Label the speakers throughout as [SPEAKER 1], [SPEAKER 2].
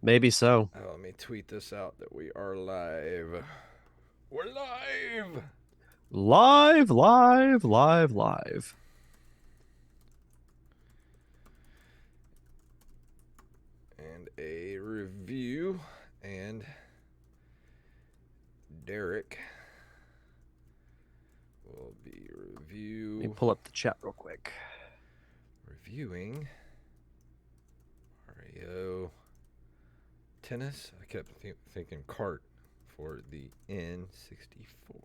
[SPEAKER 1] Maybe so.
[SPEAKER 2] Oh, let me tweet this out that we are live. We're live!
[SPEAKER 1] Live, live, live, live.
[SPEAKER 2] And a review. And Derek will be
[SPEAKER 1] Let me pull up the chat real quick.
[SPEAKER 2] reviewing Mario Tennis. I kept thinking kart for the N64.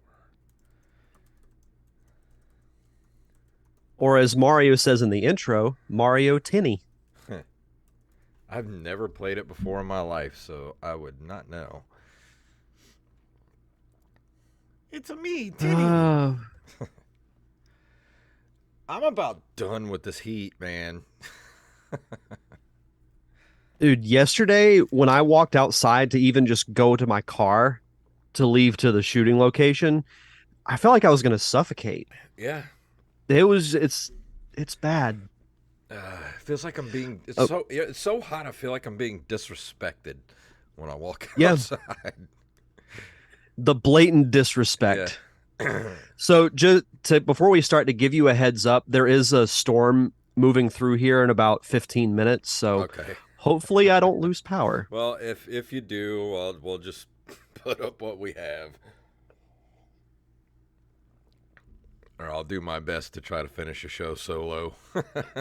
[SPEAKER 1] Or as Mario says in the intro, Mario Tinny.
[SPEAKER 2] I've never played it before in my life, so I would not know. It's a me, Tinny. I'm about done with this heat, man.
[SPEAKER 1] Dude, yesterday when I walked outside to even just go to my car to leave to the shooting location, I felt like I was going to suffocate.
[SPEAKER 2] Yeah.
[SPEAKER 1] It's bad.
[SPEAKER 2] It feels like I'm being. It's so hot. I feel like I'm being disrespected when I walk outside.
[SPEAKER 1] The blatant disrespect.
[SPEAKER 2] Yeah.
[SPEAKER 1] So before we start, to give you a heads up, there is a storm moving through here in about 15 minutes. So
[SPEAKER 2] Okay.
[SPEAKER 1] hopefully I don't lose power.
[SPEAKER 2] Well, if you do, we'll just put up what we have. Or I'll do my best to try to finish a show solo.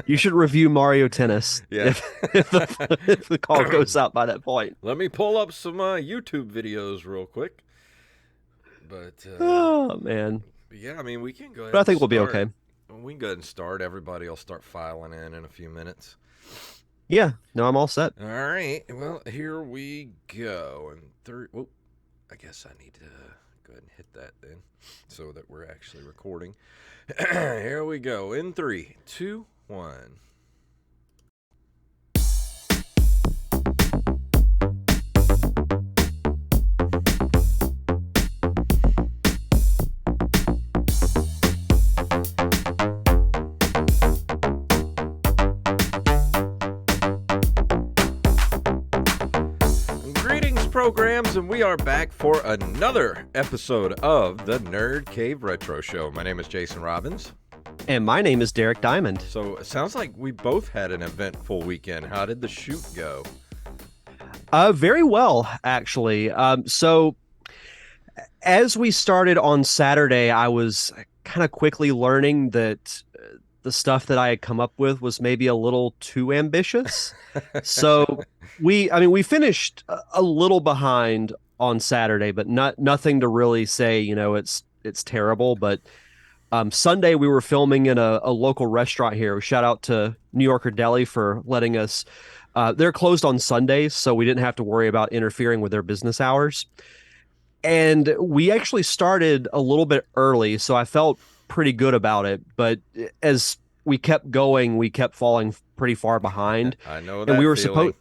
[SPEAKER 1] You should review Mario Tennis.
[SPEAKER 2] Yeah.
[SPEAKER 1] If the call goes out by that point.
[SPEAKER 2] Let me pull up some YouTube videos real quick. But
[SPEAKER 1] oh man.
[SPEAKER 2] Yeah, I mean we can go ahead.
[SPEAKER 1] But I think we'll be okay.
[SPEAKER 2] We can go ahead and start. Everybody will start filing in a few minutes.
[SPEAKER 1] Yeah. No, I'm all set.
[SPEAKER 2] All right. Well, here we go. And whoop, I guess I need to go ahead and hit that then, so that we're actually recording. Here we go. In 3, 2, 1. Programs, and we are back for another episode of the Nerd Cave Retro Show. My name is Jason Robbins.
[SPEAKER 1] And my name is Derek Diamond.
[SPEAKER 2] So it sounds like we both had an eventful weekend. How did the shoot go?
[SPEAKER 1] Very well, actually. So as we started on Saturday, I was kind of quickly learning that the stuff that I had come up with was maybe a little too ambitious. So we finished a little behind on Saturday, but nothing to really say, it's terrible. But Sunday we were filming in a local restaurant here. Shout out to New Yorker Deli for letting us. They're closed on Sundays, so we didn't have to worry about interfering with their business hours. And we actually started a little bit early, so I felt pretty good about it. But as we kept going, we kept falling pretty far behind.
[SPEAKER 2] I know that.
[SPEAKER 1] And we were
[SPEAKER 2] feeling.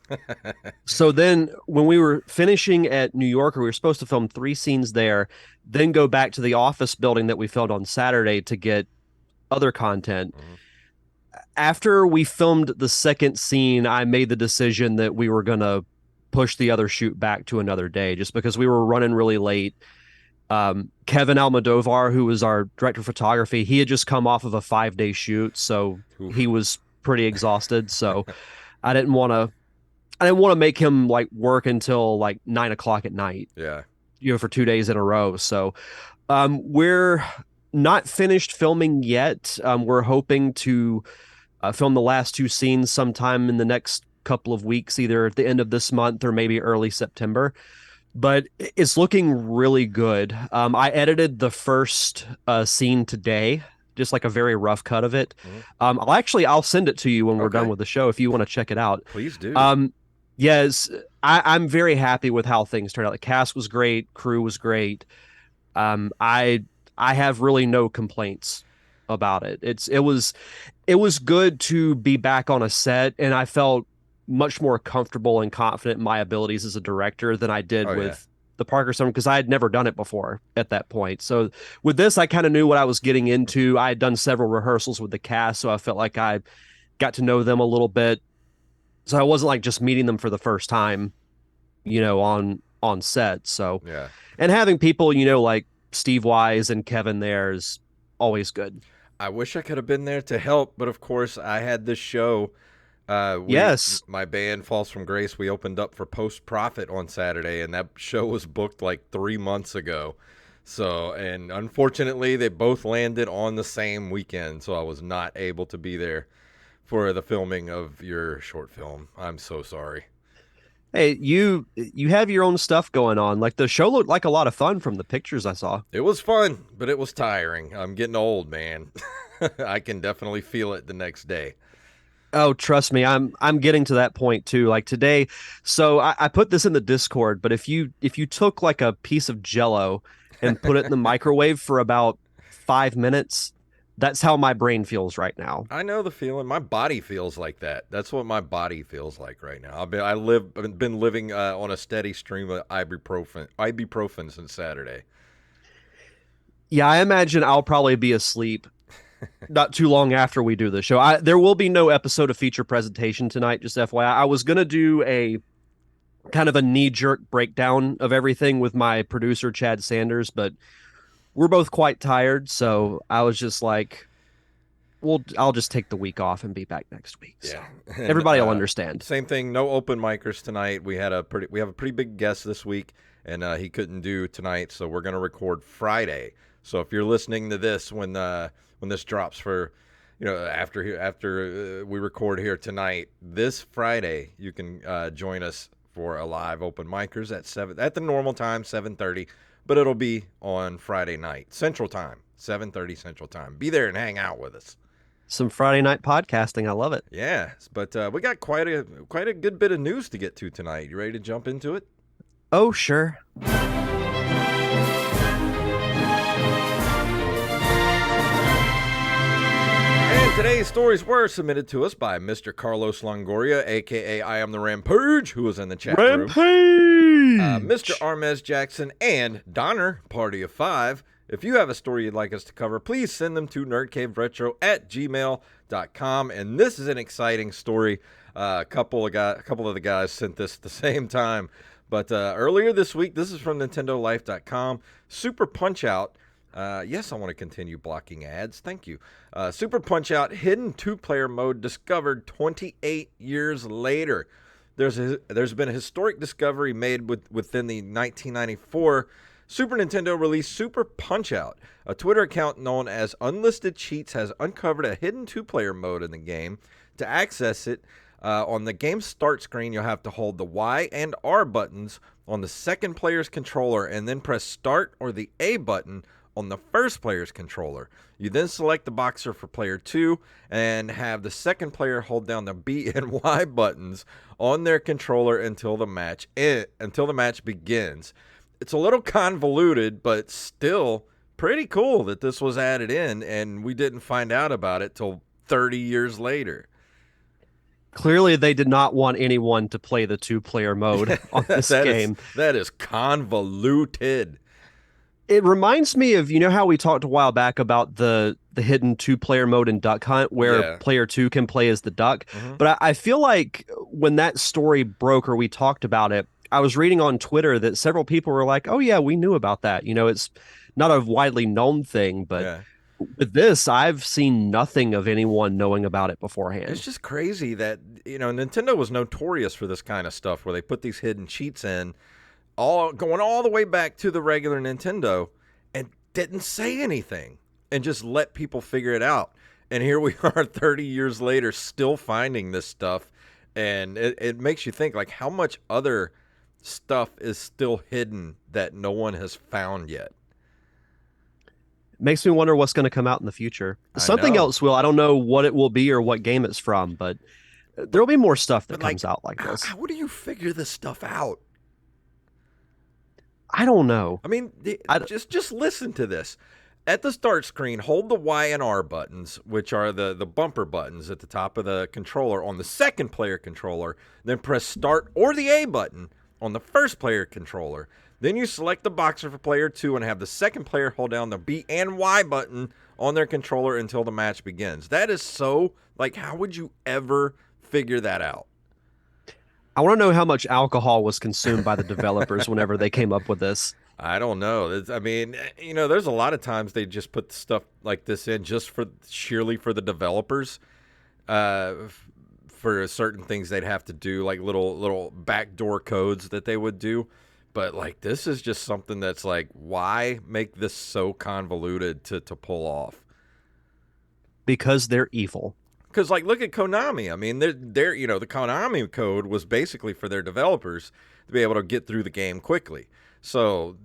[SPEAKER 1] So then when we were finishing at New Yorker, we were supposed to film 3 scenes there, then go back to the office building that we filmed on Saturday to get other content. Mm-hmm. After we filmed the second scene, I made the decision that we were going to push the other shoot back to another day just because we were running really late. Kevin Almodovar, who was our director of photography, he had just come off of a 5-day shoot, so he was pretty exhausted. So I didn't want to make him like work until like 9 o'clock at night.
[SPEAKER 2] Yeah.
[SPEAKER 1] For 2 days in a row. So we're not finished filming yet. We're hoping to film the last 2 scenes sometime in the next couple of weeks, either at the end of this month or maybe early September. But it's looking really good. I edited the first scene today, just like a very rough cut of it. Mm-hmm. I'll send it to you when we're done with the show if you want to check it out.
[SPEAKER 2] Please do.
[SPEAKER 1] Yes, I'm very happy with how things turned out. The cast was great, crew was great. I have really no complaints about it. It was good to be back on a set, and I felt much more comfortable and confident in my abilities as a director than I did with the Parker Summer, because I had never done it before at that point. So with this, I kind of knew what I was getting into. I had done several rehearsals with the cast, so I felt like I got to know them a little bit. So I wasn't like just meeting them for the first time on set. So,
[SPEAKER 2] Yeah.
[SPEAKER 1] and having people, like Steve Wise and Kevin there is always good.
[SPEAKER 2] I wish I could have been there to help, but of course I had this show.
[SPEAKER 1] Yes.
[SPEAKER 2] My band Falls from Grace, we opened up for Post Profit on Saturday, and that show was booked like 3 months ago. So, and unfortunately, they both landed on the same weekend, so I was not able to be there for the filming of your short film. I'm so sorry.
[SPEAKER 1] Hey, you have your own stuff going on. Like the show looked like a lot of fun from the pictures I saw.
[SPEAKER 2] It was fun, but it was tiring. I'm getting old, man. I can definitely feel it the next day.
[SPEAKER 1] Oh, trust me, I'm getting to that point too. Like today, so I put this in the Discord, but if you took like a piece of Jello and put it in the microwave for about 5 minutes, that's how my brain feels right now.
[SPEAKER 2] I know the feeling. My body feels like that. That's what my body feels like right now. I've been living on a steady stream of ibuprofen since Saturday.
[SPEAKER 1] Yeah, I imagine I'll probably be asleep not too long after we do the show. There will be no episode of feature presentation tonight, just FYI. I was gonna do a kind of a knee jerk breakdown of everything with my producer Chad Sanders, but we're both quite tired, so I was just like, well, I'll just take the week off and be back next week. So
[SPEAKER 2] Yeah, and
[SPEAKER 1] everybody will understand.
[SPEAKER 2] same thing. No open micers tonight. We have a pretty big guest this week, and he couldn't do tonight, so we're gonna record Friday. So if you're listening to this when this drops for, after we record here tonight, this Friday you can join us for a live open micers at 7 at the normal time, 7:30, but it'll be on Friday night Central Time, 7:30 Central Time. Be there and hang out with us.
[SPEAKER 1] Some Friday night podcasting. I love it.
[SPEAKER 2] Yeah, but we got quite a good bit of news to get to tonight. You ready to jump into it?
[SPEAKER 1] Oh, sure.
[SPEAKER 2] And today's stories were submitted to us by Mr. Carlos Longoria, aka I Am the Rampage, who was in the chat room.
[SPEAKER 1] Rampage!
[SPEAKER 2] Mr. Armez Jackson and Donner, Party of Five. If you have a story you'd like us to cover, please send them to nerdcaveretro@gmail.com. And this is an exciting story. A couple of the guys sent this at the same time. But earlier this week, this is from NintendoLife.com. Super Punch-Out. Yes, I want to continue blocking ads. Thank you. Super Punch-Out hidden two-player mode discovered 28 years later. There's been a historic discovery made within the 1994 Super Nintendo released Super Punch-Out. A Twitter account known as Unlisted Cheats has uncovered a hidden two-player mode in the game. To access it, on the game start screen, you'll have to hold the Y and R buttons on the second player's controller and then press Start or the A button on the first player's controller. You then select the boxer for player 2 and have the second player hold down the B and Y buttons on their controller until the match begins. It's a little convoluted, but still pretty cool that this was added in and we didn't find out about it till 30 years later.
[SPEAKER 1] Clearly, they did not want anyone to play the two-player mode on this game.
[SPEAKER 2] That is convoluted.
[SPEAKER 1] It reminds me of, how we talked a while back about the hidden two-player mode in Duck Hunt, where player 2 can play as the duck.
[SPEAKER 2] Mm-hmm.
[SPEAKER 1] But I feel like when that story broke or we talked about it, I was reading on Twitter that several people were like, oh, yeah, we knew about that. It's not a widely known thing, but with this, I've seen nothing of anyone knowing about it beforehand.
[SPEAKER 2] It's just crazy that, Nintendo was notorious for this kind of stuff where they put these hidden cheats in, going all the way back to the regular Nintendo and didn't say anything and just let people figure it out. And here we are 30 years later still finding this stuff. And it makes you think, like, how much other stuff is still hidden that no one has found yet.
[SPEAKER 1] Makes me wonder what's going to come out in the future. Something else will. I don't know what it will be or what game it's from, but there'll be more stuff that comes out like this.
[SPEAKER 2] How do you figure this stuff out?
[SPEAKER 1] I don't know.
[SPEAKER 2] I mean, just listen to this. At the start screen, hold the Y and R buttons, which are the bumper buttons at the top of the controller on the second player controller. Then press Start or the A button on the first player controller. Then you select the boxer for player 2 and have the second player hold down the B and Y button on their controller until the match begins. That is so, like, how would you ever figure that out?
[SPEAKER 1] I want to know how much alcohol was consumed by the developers whenever they came up with this.
[SPEAKER 2] I don't know. I mean, there's a lot of times they just put stuff like this in just for sheerly for the developers, for certain things they'd have to do, like little backdoor codes that they would do. But like this is just something that's like, why make this so convoluted to pull off?
[SPEAKER 1] Because they're evil.
[SPEAKER 2] Because like, look at Konami. I mean, they're the Konami code was basically for their developers to be able to get through the game quickly. So,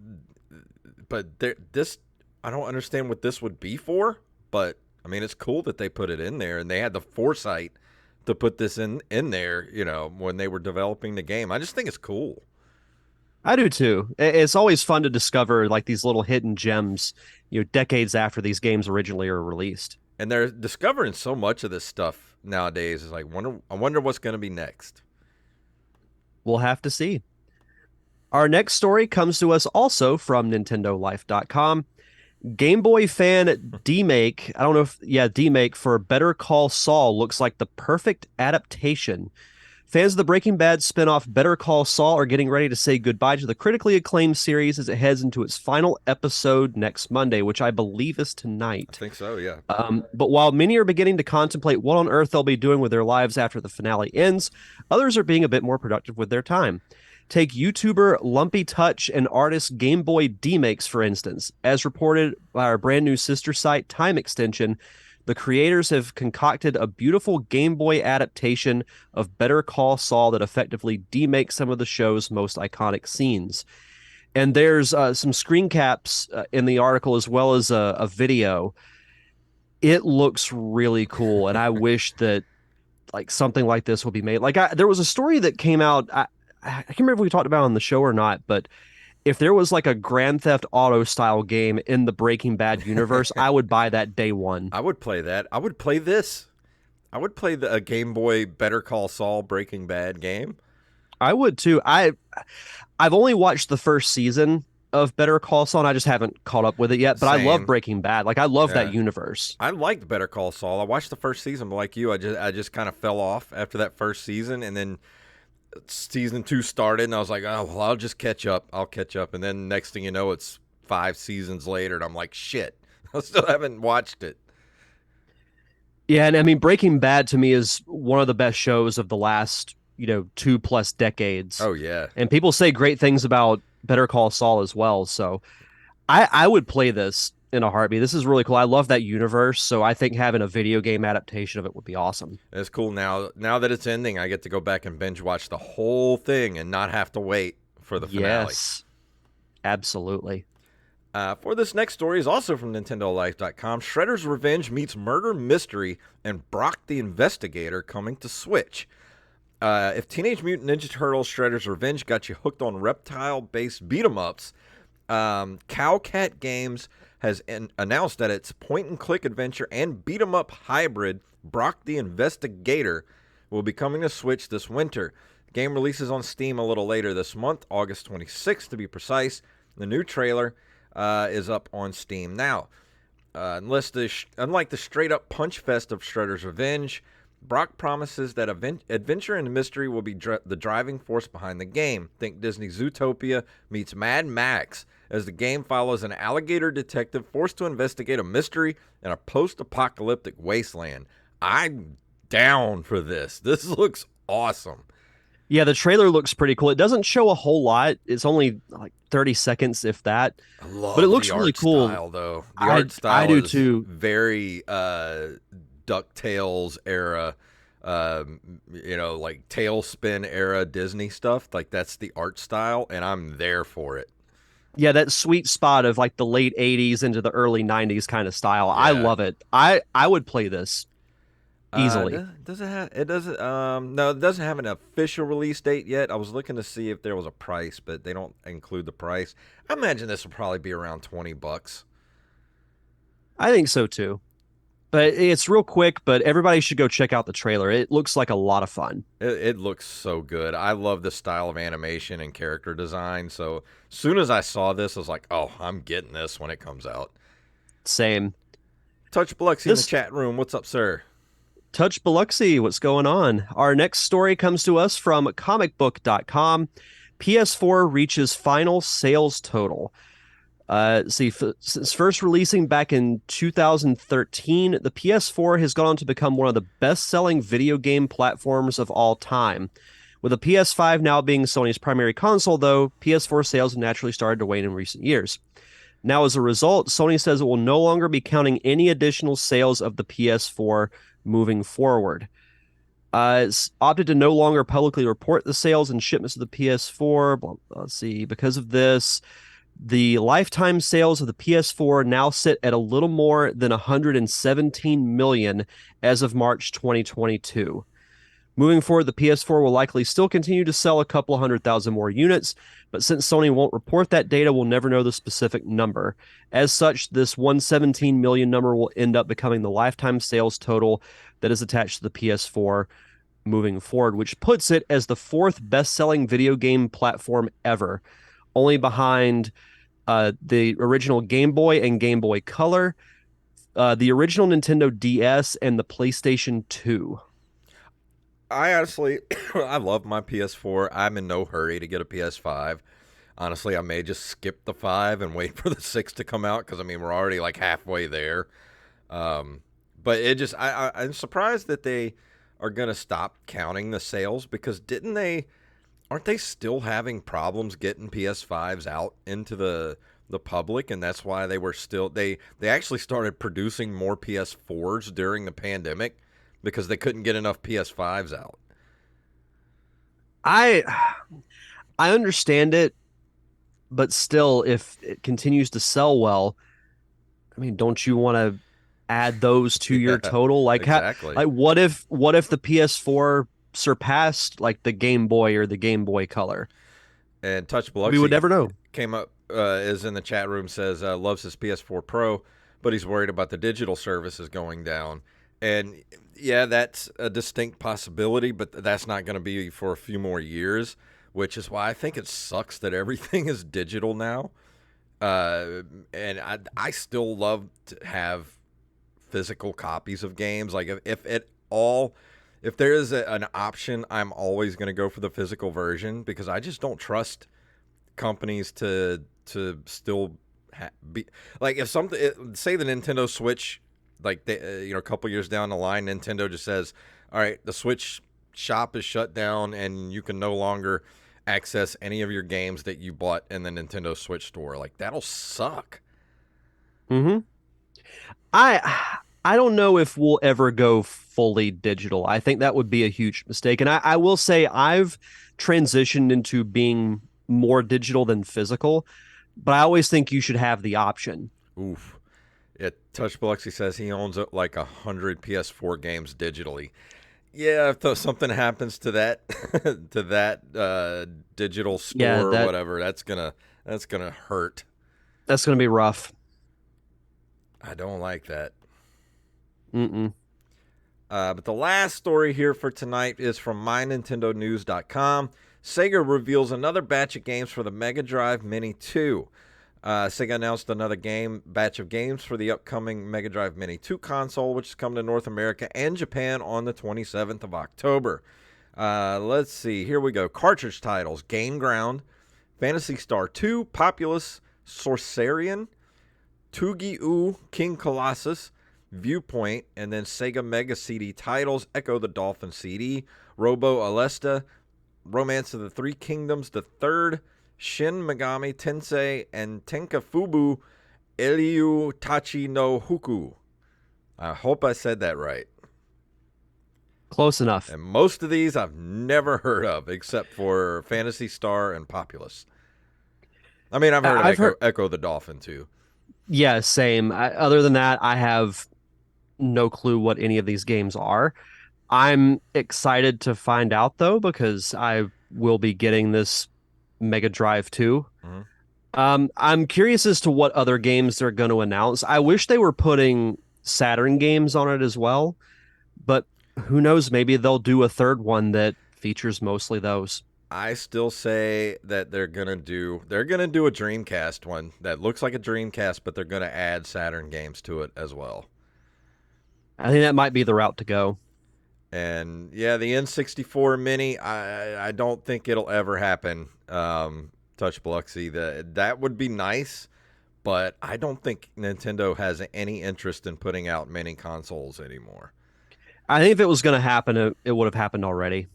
[SPEAKER 2] but this I don't understand what this would be for. But I mean, it's cool that they put it in there and they had the foresight to put this in there. When they were developing the game, I just think it's cool.
[SPEAKER 1] I do too. It's always fun to discover like these little hidden gems, decades after these games originally are released.
[SPEAKER 2] And they're discovering so much of this stuff nowadays. It's like, I wonder what's going to be next.
[SPEAKER 1] We'll have to see. Our next story comes to us also from NintendoLife.com. Game Boy fan DMake, I don't know if, yeah, DMake for Better Call Saul looks like the perfect adaptation. Fans of the Breaking Bad spinoff Better Call Saul are getting ready to say goodbye to the critically acclaimed series as it heads into its final episode next Monday, which I believe is
[SPEAKER 2] I
[SPEAKER 1] tonight.
[SPEAKER 2] think so, yeah.
[SPEAKER 1] But while many are beginning to contemplate what on earth they'll be doing with their lives after the finale ends, others are being a bit more productive with their time. Take YouTuber Lumpy Touch and artist Game Boy D-Makes, for instance. As reported by our brand new sister site, Time Extension, the creators have concocted a beautiful Game Boy adaptation of Better Call Saul that effectively demakes some of the show's most iconic scenes. And there's some screen caps in the article as well as a video. It looks really cool, and I wish that like something like this would be made. There was a story that came out. I can't remember if we talked about it on the show or not, but if there was like a Grand Theft Auto style game in the Breaking Bad universe, I would buy that day one.
[SPEAKER 2] I would play that. I would play this. I would play a Game Boy Better Call Saul Breaking Bad game.
[SPEAKER 1] I would too. I've only watched the first season of Better Call Saul, and I just haven't caught up with it yet. But I love
[SPEAKER 2] Same.
[SPEAKER 1] Breaking Bad. Like I love that
[SPEAKER 2] Yeah.
[SPEAKER 1] universe.
[SPEAKER 2] I liked Better Call Saul. I watched the first season, but like you, I just kind of fell off after that first season, and then season 2 started, and I was like, oh well, I'll just catch up. I'll catch up, and then next thing you know, it's 5 seasons later, and I'm like, shit, I still haven't watched it.
[SPEAKER 1] Yeah, and I mean Breaking Bad to me is one of the best shows of the last 2+ decades,
[SPEAKER 2] Oh yeah,
[SPEAKER 1] and people say great things about Better Call Saul as well. So I would play this in a heartbeat. This is really cool. I love that universe, so I think having a video game adaptation of it would be awesome.
[SPEAKER 2] it's cool now. Now that it's ending, I get to go back and binge watch the whole thing and not have to wait for the finale.
[SPEAKER 1] Yes, absolutely.
[SPEAKER 2] For this next story is also from NintendoLife.com. Shredder's Revenge meets Murder Mystery and Brock the Investigator coming to Switch. If Teenage Mutant Ninja Turtles Shredder's Revenge got you hooked on reptile-based beat-em-ups, Cowcat Games has announced that its point-and-click adventure and beat-em-up hybrid Brock the Investigator will be coming to Switch this winter. The game releases on Steam a little later this month, August 26th to be precise. The new trailer is up on Steam now. Unlike the straight-up punch fest of Shredder's Revenge, Brock promises that adventure and mystery will be the driving force behind the game. Think Disney's Zootopia meets Mad Max, as the game follows an alligator detective forced to investigate a mystery in a post-apocalyptic wasteland. I'm down for this. This looks awesome.
[SPEAKER 1] Yeah, the trailer looks pretty cool. It doesn't show a whole lot. It's only like 30 seconds, if that.
[SPEAKER 2] I love
[SPEAKER 1] But it looks
[SPEAKER 2] the
[SPEAKER 1] really
[SPEAKER 2] art
[SPEAKER 1] cool.
[SPEAKER 2] style, though. The
[SPEAKER 1] I
[SPEAKER 2] art style
[SPEAKER 1] do
[SPEAKER 2] is
[SPEAKER 1] too.
[SPEAKER 2] very DuckTales era, like Tailspin era Disney stuff. Like, that's the art style, and I'm there for it.
[SPEAKER 1] Yeah, that sweet spot of like the late 80s into the early 90s kind of style. I
[SPEAKER 2] Yeah.
[SPEAKER 1] love it. I would play this easily.
[SPEAKER 2] Does it have? It doesn't. No, it doesn't have an official release date yet. I was looking to see if there was a price, but they don't include the price. I imagine this will probably be around $20.
[SPEAKER 1] I think so too. But it's real quick, but everybody should go check out the trailer. It looks like a lot of fun.
[SPEAKER 2] It looks so good. I love the style of animation and character design. So as soon as I saw this, I was like, oh, I'm getting this when it comes out.
[SPEAKER 1] Same.
[SPEAKER 2] Touch Biloxi in the
[SPEAKER 1] This
[SPEAKER 2] chat room. What's up, sir?
[SPEAKER 1] Touch Biloxi, what's going on? Our next story comes to us from comicbook.com. PS4 reaches final sales total. Since first releasing back in 2013, the PS4 has gone on to become one of the best-selling video game platforms of all time. With the PS5 now being Sony's primary console, though, PS4 sales have naturally started to wane in recent years. Now, as a result, Sony says it will no longer be counting any additional sales of the PS4 moving forward. It's opted to no longer publicly report the sales and shipments of the PS4. Let's see. Because of this, the lifetime sales of the PS4 now sit at a little more than 117 million as of March 2022. Moving forward, the PS4 will likely still continue to sell a couple 100,000 more units, but since Sony won't report that data, we'll never know the specific number. As such, this 117 million number will end up becoming the lifetime sales total that is attached to the PS4 moving forward, which puts it as the fourth best-selling video game platform ever, only behind the original Game Boy and Game Boy Color, the original Nintendo DS, and the PlayStation 2.
[SPEAKER 2] I honestly, I love my PS4. I'm in no hurry to get a PS5. Honestly, I may just skip the 5 and wait for the 6 to come out because, I mean, we're already like halfway there. But it just, I'm surprised that they are going to stop counting the sales because aren't they still having problems getting PS5s out into the public, and that's why they actually started producing more PS4s during the pandemic because they couldn't get enough PS5s out.
[SPEAKER 1] I I understand it, but still, if it continues to sell well, I mean, don't you want to add those to your
[SPEAKER 2] Yeah,
[SPEAKER 1] total?
[SPEAKER 2] exactly.
[SPEAKER 1] Like what if the PS4 surpassed like the Game Boy or the Game Boy Color?
[SPEAKER 2] And Touch
[SPEAKER 1] We would
[SPEAKER 2] Biloxi
[SPEAKER 1] never know.
[SPEAKER 2] came up, is in the chat room, says loves his PS4 Pro, but he's worried about the digital services going down. And yeah, that's a distinct possibility, but that's not going to be for a few more years, which is why I think it sucks that everything is digital now. And I still love to have physical copies of games. Like if there is an option, I'm always going to go for the physical version because I just don't trust companies to still be like if something say the Nintendo Switch like a couple years down the line Nintendo just says all right, the Switch shop is shut down and you can no longer access any of your games that you bought in the Nintendo Switch store. Like that'll suck.
[SPEAKER 1] Mm-hmm. I don't know if we'll ever go fully digital. I think that would be a huge mistake. And I will say I've transitioned into being more digital than physical, but I always think you should have the option.
[SPEAKER 2] Oof. Yeah, Touch Biloxi says he owns like 100 PS4 games digitally. Yeah, if something happens to that to that digital
[SPEAKER 1] Yeah,
[SPEAKER 2] store or
[SPEAKER 1] that
[SPEAKER 2] whatever, that's gonna hurt.
[SPEAKER 1] that's going to be rough.
[SPEAKER 2] I don't like that.
[SPEAKER 1] Mm-mm.
[SPEAKER 2] But the last story here for tonight is from MyNintendoNews.com. Sega reveals another batch of games for the Mega Drive Mini 2. Sega announced another batch of games for the upcoming Mega Drive Mini 2 console, which is coming to North America and Japan on the 27th of October. Let's see. Here we go. Cartridge titles: Game Ground, Phantasy Star 2, Populous, Sorcerian, Tugi-U, King Colossus, Viewpoint, and then Sega Mega CD titles: Echo the Dolphin CD, Robo Alesta, Romance of the Three Kingdoms, The Third, Shin Megami Tensei, and Tenkafubu Eliu Tachi no Huku. I hope I said that right.
[SPEAKER 1] Close enough.
[SPEAKER 2] And most of these I've never heard of, except for Phantasy Star and Populous. I mean, I've heard of
[SPEAKER 1] I've heard,
[SPEAKER 2] Echo the Dolphin, too.
[SPEAKER 1] yeah, same. Other than that, I have no clue what any of these games are. I'm excited to find out though, because I will be getting this Mega Drive 2.
[SPEAKER 2] Mhm.
[SPEAKER 1] I'm curious as to what other games they're going to announce. I wish they were putting Saturn games on it as well, but who knows? Maybe they'll do a third one that features mostly those.
[SPEAKER 2] I still say that they're gonna do a Dreamcast one that looks like a Dreamcast, but they're gonna add Saturn games to it as well.
[SPEAKER 1] I think that might be the route to go.
[SPEAKER 2] And yeah, the N64 Mini, I don't think it'll ever happen. Touch Biloxi, that would be nice, but I don't think Nintendo has any interest in putting out mini consoles anymore.
[SPEAKER 1] I think if it was going to happen, it would have happened already.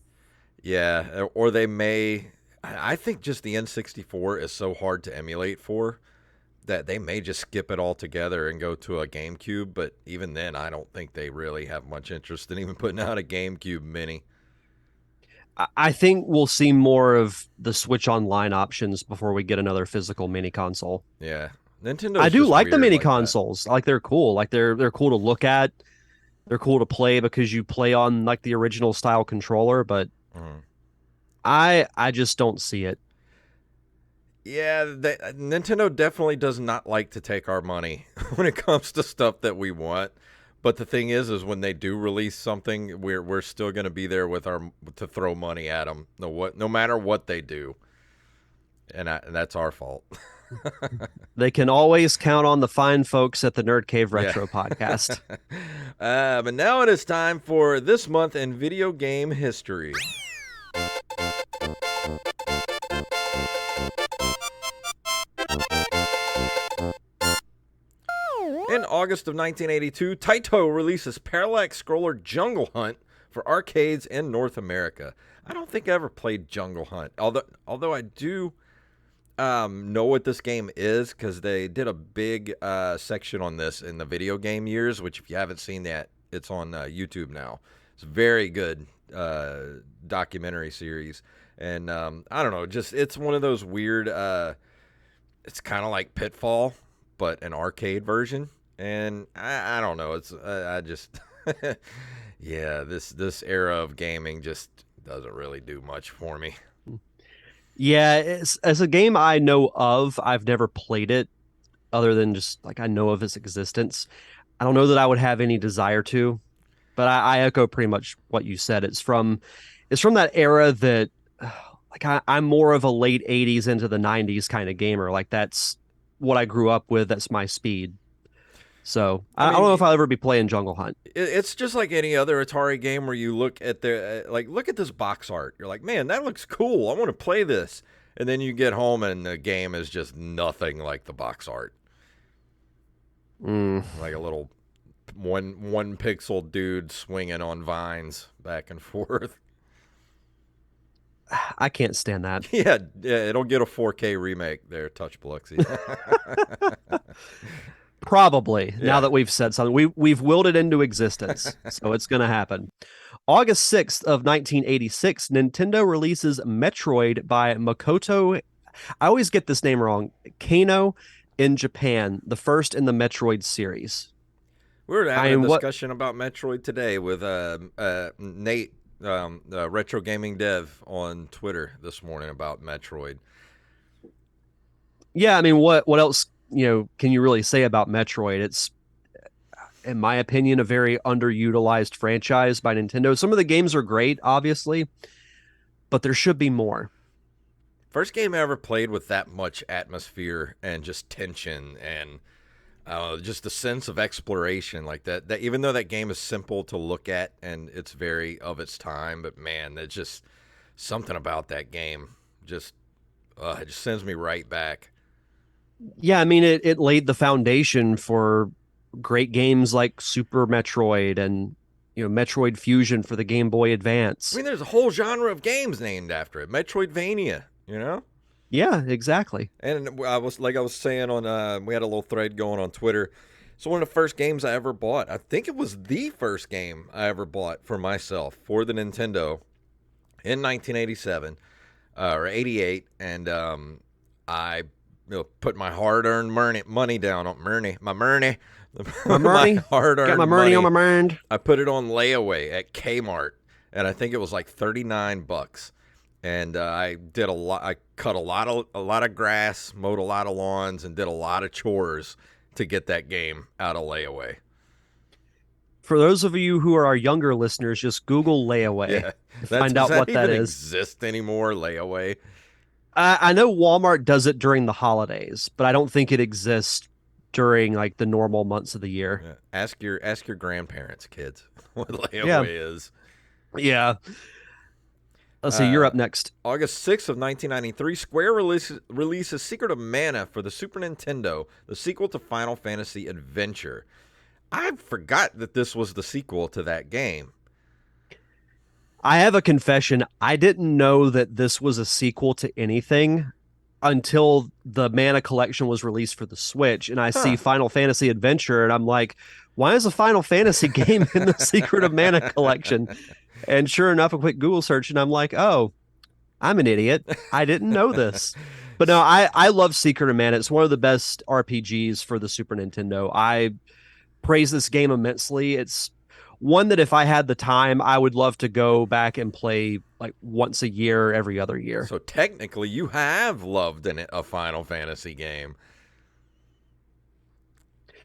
[SPEAKER 2] Yeah, or they may. I think just the N64 is so hard to emulate for that they may just skip it altogether and go to a GameCube. But even then, I don't think they really have much interest in even putting out a GameCube Mini.
[SPEAKER 1] I think we'll see more of the Switch Online options before we get another physical mini console.
[SPEAKER 2] Yeah,
[SPEAKER 1] I
[SPEAKER 2] Nintendo's
[SPEAKER 1] do
[SPEAKER 2] just
[SPEAKER 1] like the
[SPEAKER 2] weird
[SPEAKER 1] mini
[SPEAKER 2] like that.
[SPEAKER 1] consoles. Like they're cool. Like they're cool to look at. They're cool to play because you play on like the original style controller, but
[SPEAKER 2] Mhm.
[SPEAKER 1] I just don't see it.
[SPEAKER 2] Yeah, Nintendo definitely does not like to take our money when it comes to stuff that we want. But the thing is when they do release something, we're still going to be there with our to throw money at them. No matter what they do, and that's our fault.
[SPEAKER 1] They can always count on the fine folks at the Nerd Cave
[SPEAKER 2] Yeah.
[SPEAKER 1] Retro podcast.
[SPEAKER 2] But now it is time for this month in video game history. In August of 1982, Taito releases Parallax Scroller Jungle Hunt for arcades in North America. I don't think I ever played Jungle Hunt, although I do know what this game is because they did a big section on this in the video game years. Which, if you haven't seen that, it's on YouTube now. It's a very good documentary series, and I don't know, just it's one of those weird. It's kind of like Pitfall, but an arcade version. And I don't know. It's I just yeah. This era of gaming just doesn't really do much for me.
[SPEAKER 1] Yeah, as a game I know of, I've never played it other than just like I know of its existence. I don't know that I would have any desire to, but I echo pretty much what you said. It's from that era that like I'm more of a late 80s into the 90s kind of gamer. Like that's what I grew up with. That's my speed. So
[SPEAKER 2] I
[SPEAKER 1] I don't know
[SPEAKER 2] mean,
[SPEAKER 1] if I'll ever be playing Jungle Hunt.
[SPEAKER 2] it's just like any other Atari game where you look at the like look at this box art. You're like, man, that looks cool. I want to play this. And then you get home and the game is just nothing like the box art.
[SPEAKER 1] Mm,
[SPEAKER 2] Like a little one pixel dude swinging on vines back and forth.
[SPEAKER 1] I can't stand that.
[SPEAKER 2] Yeah, it'll get a 4K remake there, Touch Biloxi.
[SPEAKER 1] Probably now
[SPEAKER 2] Yeah.
[SPEAKER 1] that we've said something, we've willed it into existence, so it's going to happen. August 6th of 1986, Nintendo releases Metroid by Makoto. I always get this name wrong. Kano in Japan, the first in the Metroid series.
[SPEAKER 2] We were
[SPEAKER 1] I
[SPEAKER 2] having a
[SPEAKER 1] mean, what?
[SPEAKER 2] discussion about Metroid today with Nate, retro gaming dev, on Twitter this morning about Metroid.
[SPEAKER 1] Yeah, I mean, what else? Can you really say about Metroid? It's, in my opinion, a very underutilized franchise by Nintendo. Some of the games are great, obviously, but there should be more.
[SPEAKER 2] First game I ever played with that much atmosphere and just tension and just a sense of exploration like that. That even though that game is simple to look at and it's very of its time, but man, it's just something about that game. Just it just sends me right back.
[SPEAKER 1] Yeah, I mean, it laid the foundation for great games like Super Metroid and Metroid Fusion for the Game Boy
[SPEAKER 2] I
[SPEAKER 1] Advance.
[SPEAKER 2] mean, there's a whole genre of games named after it. Metroidvania, you know.
[SPEAKER 1] Yeah, exactly.
[SPEAKER 2] And I was saying on we had a little thread going on Twitter. So one of the first games I ever bought, I think it was the first game I ever bought for myself for the Nintendo in 1987 or 88, and I put my hard-earned money down on my money,
[SPEAKER 1] My
[SPEAKER 2] my
[SPEAKER 1] Murney, got my
[SPEAKER 2] hard-earned
[SPEAKER 1] Murney on my
[SPEAKER 2] money.
[SPEAKER 1] mind.
[SPEAKER 2] I put it on layaway at Kmart, and I think it was like $39. And I did a lot. I cut a lot of grass, mowed a lot of lawns, and did a lot of chores to get that game out of layaway.
[SPEAKER 1] For those of you who are our younger listeners, just Google layaway
[SPEAKER 2] Yeah,
[SPEAKER 1] and
[SPEAKER 2] that
[SPEAKER 1] find
[SPEAKER 2] does
[SPEAKER 1] out
[SPEAKER 2] that
[SPEAKER 1] what that
[SPEAKER 2] even
[SPEAKER 1] is.
[SPEAKER 2] exist anymore? Layaway.
[SPEAKER 1] I know Walmart does it during the holidays, but I don't think it exists during like the normal months of the year.
[SPEAKER 2] Yeah. Ask your grandparents, kids, what
[SPEAKER 1] Yeah,
[SPEAKER 2] layaway is.
[SPEAKER 1] Yeah. Let's see, you're
[SPEAKER 2] Uh,
[SPEAKER 1] up next.
[SPEAKER 2] August 6th of 1993, Square releases Secret of Mana for the Super Nintendo, the sequel to Final Fantasy Adventure. I forgot that this was the sequel to that game.
[SPEAKER 1] I have a confession. I didn't know that this was a sequel to anything until the Mana Collection was released for the Switch, and I see
[SPEAKER 2] Huh.
[SPEAKER 1] Final Fantasy Adventure, and I'm like, why is a Final Fantasy game in the Secret of Mana Collection? And sure enough, a quick Google search, and I'm like, oh, I'm an idiot. I didn't know this. But no, I love Secret of Mana. It's one of the best RPGs for the Super Nintendo. I praise this game immensely. It's one that if I had the time, I would love to go back and play like once a year, every other year.
[SPEAKER 2] So technically, you have loved a Final Fantasy game.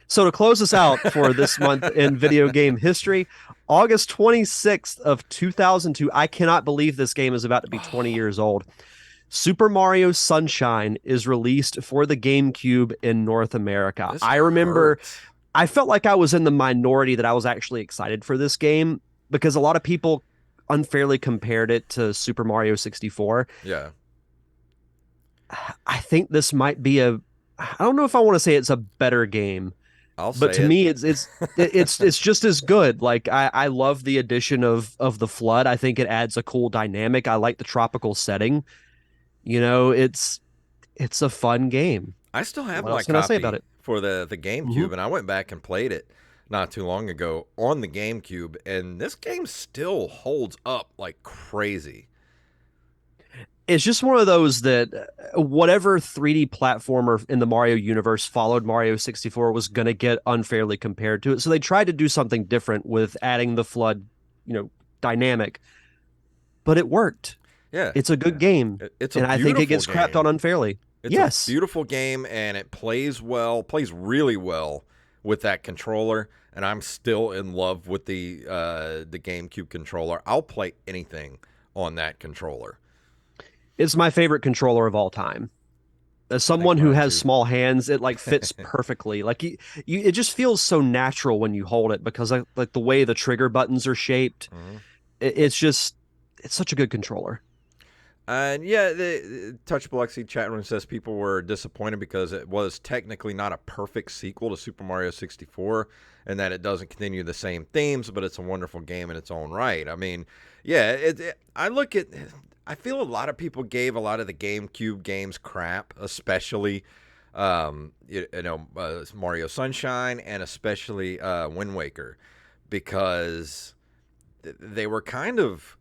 [SPEAKER 1] So to close us out for this month in video game history, August 26th of 2002, I cannot believe this game is about to be 20
[SPEAKER 2] Oh,
[SPEAKER 1] years old. Super Mario Sunshine is released for the GameCube in North America.
[SPEAKER 2] this
[SPEAKER 1] I remember
[SPEAKER 2] hurts.
[SPEAKER 1] I felt like I was in the minority that I was actually excited for this game because a lot of people unfairly compared it to Super Mario 64.
[SPEAKER 2] Yeah,
[SPEAKER 1] I think this might be I don't know if I want to say it's a better game,
[SPEAKER 2] I'll
[SPEAKER 1] but
[SPEAKER 2] say
[SPEAKER 1] to
[SPEAKER 2] it.
[SPEAKER 1] me it's just as good. Like I love the addition of the flood. I think it adds a cool dynamic. I like the tropical setting. It's a fun game.
[SPEAKER 2] I still have
[SPEAKER 1] What
[SPEAKER 2] my
[SPEAKER 1] else can I say about
[SPEAKER 2] copy
[SPEAKER 1] it?
[SPEAKER 2] for the
[SPEAKER 1] Mm-hmm.
[SPEAKER 2] GameCube, and I went back and played it not too long ago on the GameCube, and this game still holds up like crazy.
[SPEAKER 1] It's just one of those that whatever 3D platformer in the Mario universe followed Mario 64 was going to get unfairly compared to it. So they tried to do something different with adding the flood, you know, dynamic, but it worked.
[SPEAKER 2] Yeah,
[SPEAKER 1] It's a good game,
[SPEAKER 2] it's a
[SPEAKER 1] and I think it
[SPEAKER 2] beautiful
[SPEAKER 1] gets crapped on
[SPEAKER 2] game.
[SPEAKER 1] unfairly.
[SPEAKER 2] It's a
[SPEAKER 1] Yes.
[SPEAKER 2] beautiful game, and it plays well, plays really well with that controller. And I'm still in love with the GameCube controller. I'll play anything on that controller.
[SPEAKER 1] It's my favorite controller of all time. As
[SPEAKER 2] I think
[SPEAKER 1] someone who
[SPEAKER 2] mine
[SPEAKER 1] has
[SPEAKER 2] too.
[SPEAKER 1] small hands, it like fits perfectly. Like it just feels so natural when you hold it because like the way the trigger buttons are shaped.
[SPEAKER 2] Mhm.
[SPEAKER 1] It's just it's such a good controller.
[SPEAKER 2] And yeah, the Touch Biloxi chat room says people were disappointed because it was technically not a perfect sequel to Super Mario 64, and that it doesn't continue the same themes, but it's a wonderful game in its own right. I mean, yeah, I look at, I feel a lot of people gave a lot of the GameCube games crap, especially, Mario Sunshine and especially Wind Waker, because they were kind of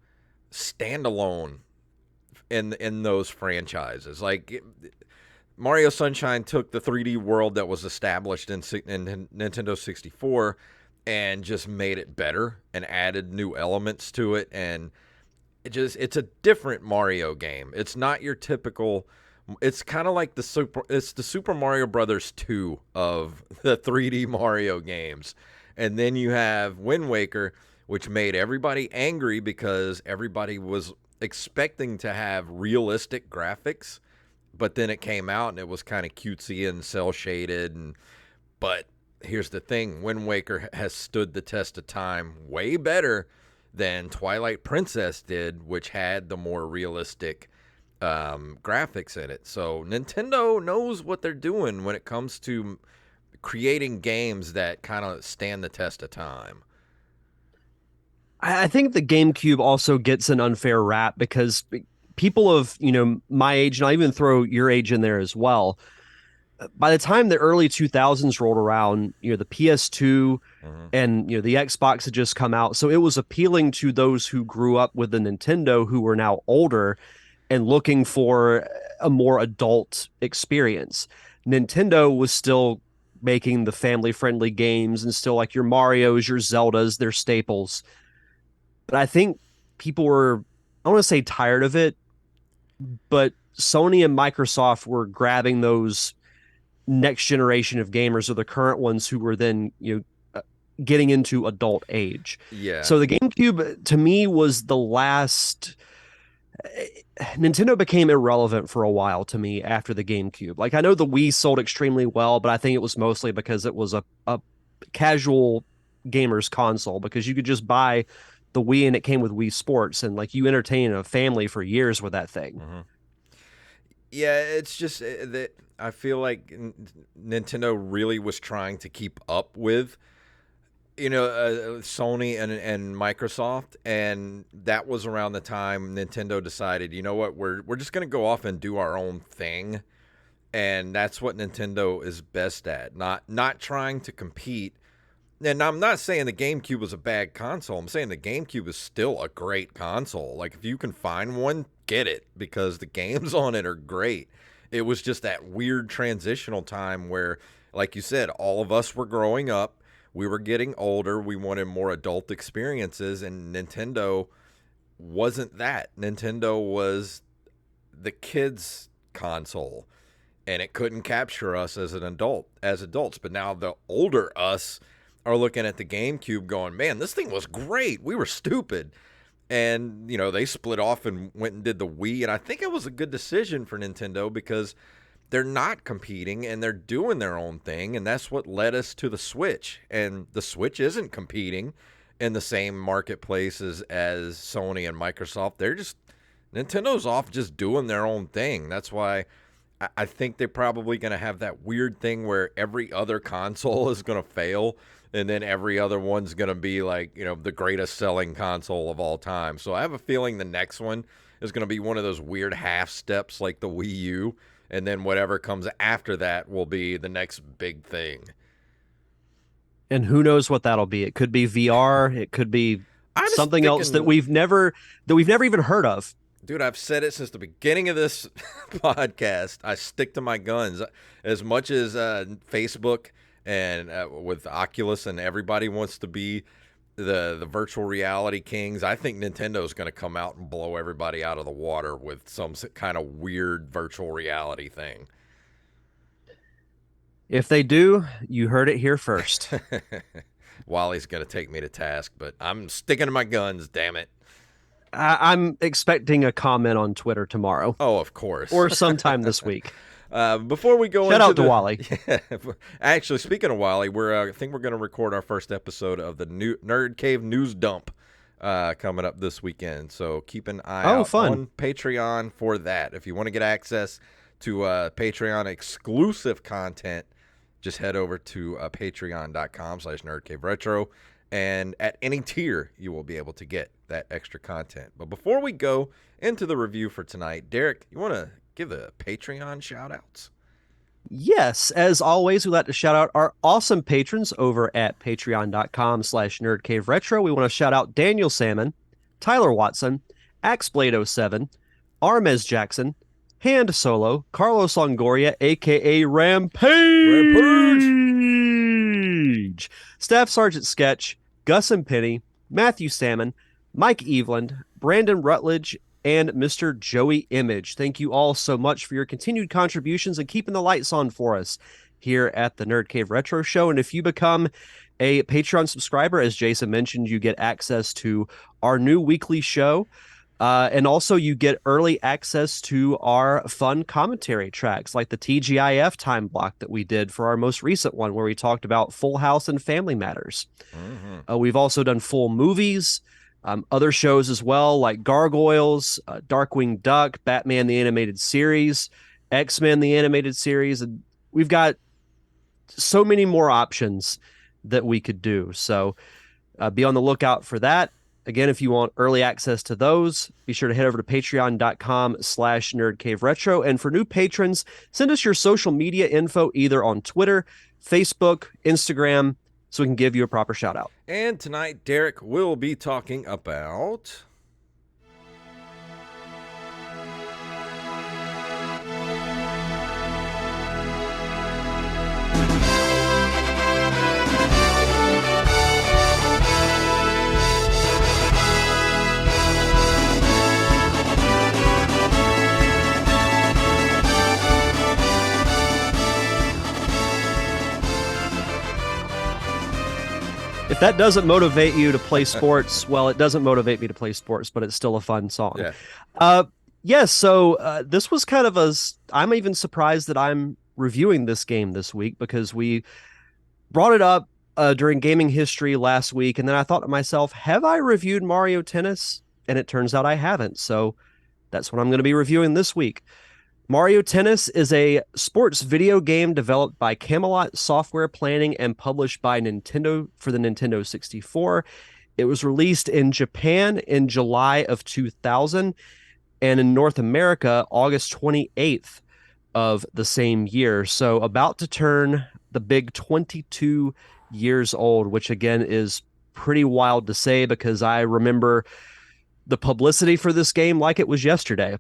[SPEAKER 2] standalone in those franchises. Like Mario Sunshine took the 3D world that was established in Nintendo 64 and just made it better and added new elements to it, and it's a different Mario game. It's not your typical, it's kind of like the Super Mario Brothers 2 of the 3D Mario games. And then you have Wind Waker, which made everybody angry because everybody was expecting to have realistic graphics, but then it came out and it was kind of cutesy and cel shaded. And but here's the thing: Wind Waker has stood the test of time way better than Twilight Princess did, which had the more realistic graphics in it. So Nintendo knows what they're doing when it comes to creating games that kind of stand the test of time.
[SPEAKER 1] I think the GameCube also gets an unfair rap because people of my age, and I'll even throw your age in there as well. By the time the early 2000s rolled around, the PS2
[SPEAKER 2] Mm-hmm.
[SPEAKER 1] and the Xbox had just come out, so it was appealing to those who grew up with the Nintendo who were now older and looking for a more adult experience. Nintendo was still making the family friendly games and still like your Marios, your Zeldas, their staples. But I think people were, I want to say tired of it, but Sony and Microsoft were grabbing those next generation of gamers or the current ones who were then, getting into adult age.
[SPEAKER 2] Yeah,
[SPEAKER 1] So the GameCube to me was the last. Nintendo became irrelevant for a while to me after the GameCube. Like I know the Wii sold extremely well, but I think it was mostly because it was a casual gamer's console because you could just buy the Wii and it came with Wii Sports, and like you entertain a family for years with that thing.
[SPEAKER 2] Mm-hmm. Yeah, it's just that I feel like Nintendo really was trying to keep up with Sony and Microsoft, and that was around the time Nintendo decided, you know what, we're just gonna go off and do our own thing, and that's what Nintendo is best at, not trying to compete. And I'm not saying the GameCube was a bad console. I'm saying the GameCube is still a great console. Like, if you can find one, get it, because the games on it are great. It was just that weird transitional time where, like you said, all of us were growing up. We were getting older. We wanted more adult experiences, and Nintendo wasn't that. Nintendo was the kids' console, and it couldn't capture us as adults. But now the older us are looking at the GameCube going, man, this thing was great. We were stupid. And, they split off and went and did the Wii. And I think it was a good decision for Nintendo because they're not competing and they're doing their own thing. And that's what led us to the Switch. And the Switch isn't competing in the same marketplaces as Sony and Microsoft. Nintendo's off just doing their own thing. That's why I think they're probably going to have that weird thing where every other console is going to fail, and then every other one's going to be like, the greatest selling console of all time. So I have a feeling the next one is going to be one of those weird half steps like the Wii U, and then whatever comes after that will be the next big thing.
[SPEAKER 1] And who knows what that'll be? It could be VR. It could be something else that we've never even heard of.
[SPEAKER 2] Dude, I've said it since the beginning of this podcast. I stick to my guns. As much as Facebook and with Oculus and everybody wants to be the virtual reality kings, I think Nintendo's going to come out and blow everybody out of the water with some kind of weird virtual reality thing.
[SPEAKER 1] If they do, you heard it here first.
[SPEAKER 2] Wally's going to take me to task, but I'm sticking to my guns, damn it.
[SPEAKER 1] I'm expecting a comment on Twitter tomorrow.
[SPEAKER 2] Oh, of course.
[SPEAKER 1] Or sometime this week.
[SPEAKER 2] Before we go
[SPEAKER 1] Shout out to Wally.
[SPEAKER 2] Yeah, actually, speaking of Wally, I think we're going to record our first episode of the new Nerd Cave News Dump coming up this weekend. So keep an eye out on Patreon for that. If you want to get access to Patreon exclusive content, just head over to patreon.com/nerdcaveretro. And at any tier, you will be able to get that extra content. But before we go into the review for tonight, Derek, you want to give the Patreon shout-outs?
[SPEAKER 1] Yes. As always, we like to shout out our awesome patrons over at patreon.com/nerdcaveretro. We want to shout out Daniel Salmon, Tyler Watson, Axeblade07, Armez Jackson, Hand Solo, Carlos Longoria, a.k.a. Rampage, Staff Sergeant Sketch, Gus and Penny, Matthew Salmon, Mike Eveland, Brandon Rutledge, and Mr. Joey Image. Thank you all so much for your continued contributions and keeping the lights on for us here at the Nerd Cave Retro Show. And if you become a Patreon subscriber, as Jason mentioned, you get access to our new weekly show. And also you get early access to our fun commentary tracks like the TGIF time block that we did for our most recent one where we talked about Full House and Family Matters. Mm-hmm. We've also done full movies, other shows as well like Gargoyles, Darkwing Duck, Batman the Animated Series, X-Men the Animated Series. And we've got so many more options that we could do. So be on the lookout for that. Again, if you want early access to those, be sure to head over to patreon.com/nerdcaveretro. And for new patrons, send us your social media info either on Twitter, Facebook, Instagram, so we can give you a proper shout out.
[SPEAKER 2] And tonight, Derek will be talking about...
[SPEAKER 1] If that doesn't motivate you to play sports, well, it doesn't motivate me to play sports, but it's still a fun song.
[SPEAKER 2] Yeah.
[SPEAKER 1] So this was kind of I'm even surprised that I'm reviewing this game this week because we brought it up during gaming history last week, and then I thought to myself, have I reviewed Mario Tennis? And it turns out I haven't. So that's what I'm going to be reviewing this week. Mario Tennis is a sports video game developed by Camelot Software Planning and published by Nintendo for the Nintendo 64. It was released in Japan in July of 2000 and in North America August 28th of the same year. So about to turn the big 22 years old, which again is pretty wild to say because I remember the publicity for this game like it was yesterday.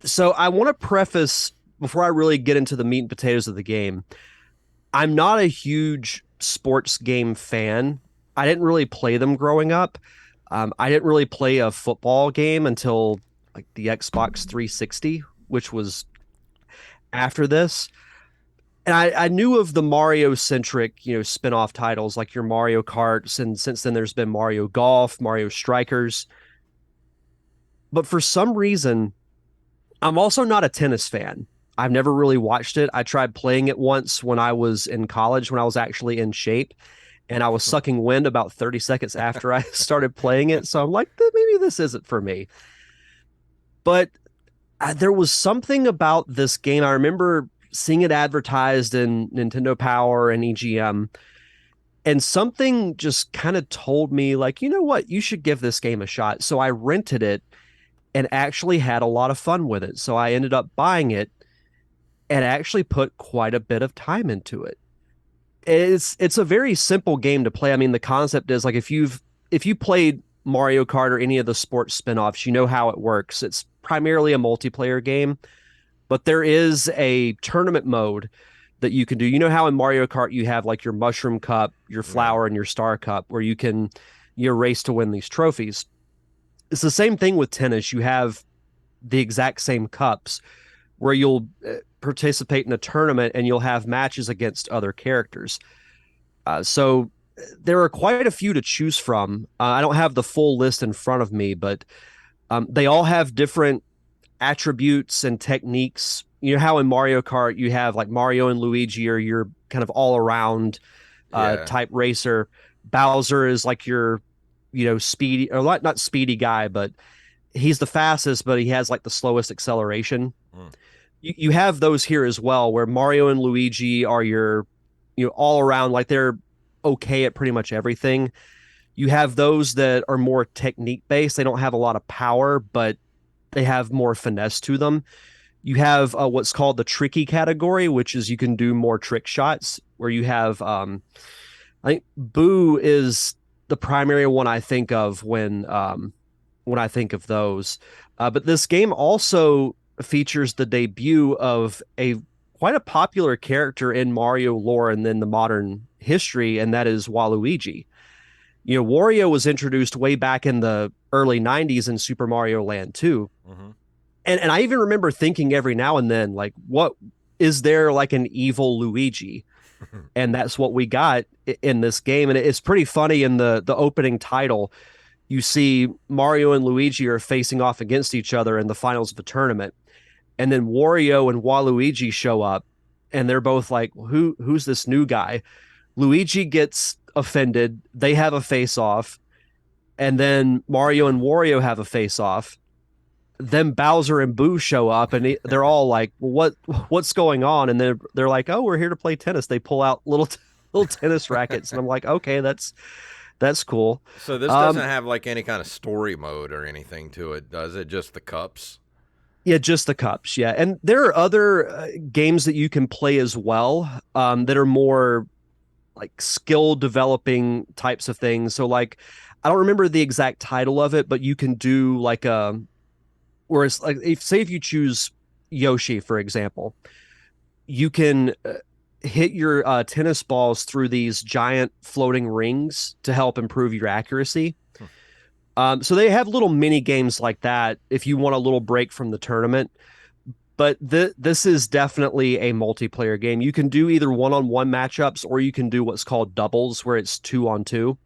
[SPEAKER 1] So I want to preface before I really get into the meat and potatoes of the game. I'm not a huge sports game fan. I didn't really play them growing up. I didn't really play a football game until like the Xbox 360, which was after this. And I knew of the Mario centric, spin-off titles like your Mario Karts, and since then there's been Mario Golf, Mario Strikers. But for some reason, I'm also not a tennis fan. I've never really watched it. I tried playing it once when I was in college, when I was actually in shape, and I was sucking wind about 30 seconds after I started playing it. So I'm like, maybe this isn't for me. But there was something about this game. I remember seeing it advertised in Nintendo Power and EGM, and something just kind of told me, like, you know what, you should give this game a shot. So I rented it and actually had a lot of fun with it. So I ended up buying it and actually put quite a bit of time into it. It's a very simple game to play. I mean, the concept is like if you played Mario Kart or any of the sports spin-offs, you know how it works. It's primarily a multiplayer game, but there is a tournament mode that you can do. You know how in Mario Kart you have like your mushroom cup, your
[SPEAKER 2] Yeah.
[SPEAKER 1] flower, and your star cup, where you race to win these trophies. It's the same thing with tennis. You have the exact same cups where you'll participate in a tournament and you'll have matches against other characters. So there are quite a few to choose from. I don't have the full list in front of me, but they all have different attributes and techniques. You know how in Mario Kart you have like Mario and Luigi are your kind of all around
[SPEAKER 2] Yeah.
[SPEAKER 1] type racer. Bowser is like your, speedy or not speedy guy, but he's the fastest, but he has like the slowest acceleration.
[SPEAKER 2] Mm.
[SPEAKER 1] You have those here as well, where Mario and Luigi are your, all around, like they're okay at pretty much everything. You have those that are more technique based. They don't have a lot of power, but they have more finesse to them. You have what's called the tricky category, which is you can do more trick shots, where you have, I think Boo is the primary one I think of when I think of those. But this game also features the debut of a quite a popular character in Mario lore and then the modern history, and that is Waluigi. Wario was introduced way back in the early 90s in Super Mario Land 2.
[SPEAKER 2] Mm-hmm.
[SPEAKER 1] And I even remember thinking every now and then, like, what is there like an evil Luigi? And that's what we got in this game. And it's pretty funny in the opening title. You see Mario and Luigi are facing off against each other in the finals of the tournament. And then Wario and Waluigi show up and they're both like, who's this new guy? Luigi gets offended. They have a face off. And then Mario and Wario have a face off. Then Bowser and Boo show up and they're all like, what's going on? And they're like, oh, we're here to play tennis. They pull out little tennis rackets. And I'm like, okay, that's cool.
[SPEAKER 2] So this doesn't
[SPEAKER 1] Um,
[SPEAKER 2] have like any kind of story mode or anything to it, does it? Just the cups?
[SPEAKER 1] yeah, just the cups. Yeah. And there are other games that you can play as well that are more like skill developing types of things. So, like, I don't remember the exact title of it, but you can do like where it's like, if you choose Yoshi, for example, you can hit your tennis balls through these giant floating rings to help improve your accuracy.
[SPEAKER 2] Hmm.
[SPEAKER 1] So they have little mini games like that if you want a little break from the tournament. But this is definitely a multiplayer game. You can do either one-on-one matchups or you can do what's called doubles, where it's 2-on-2,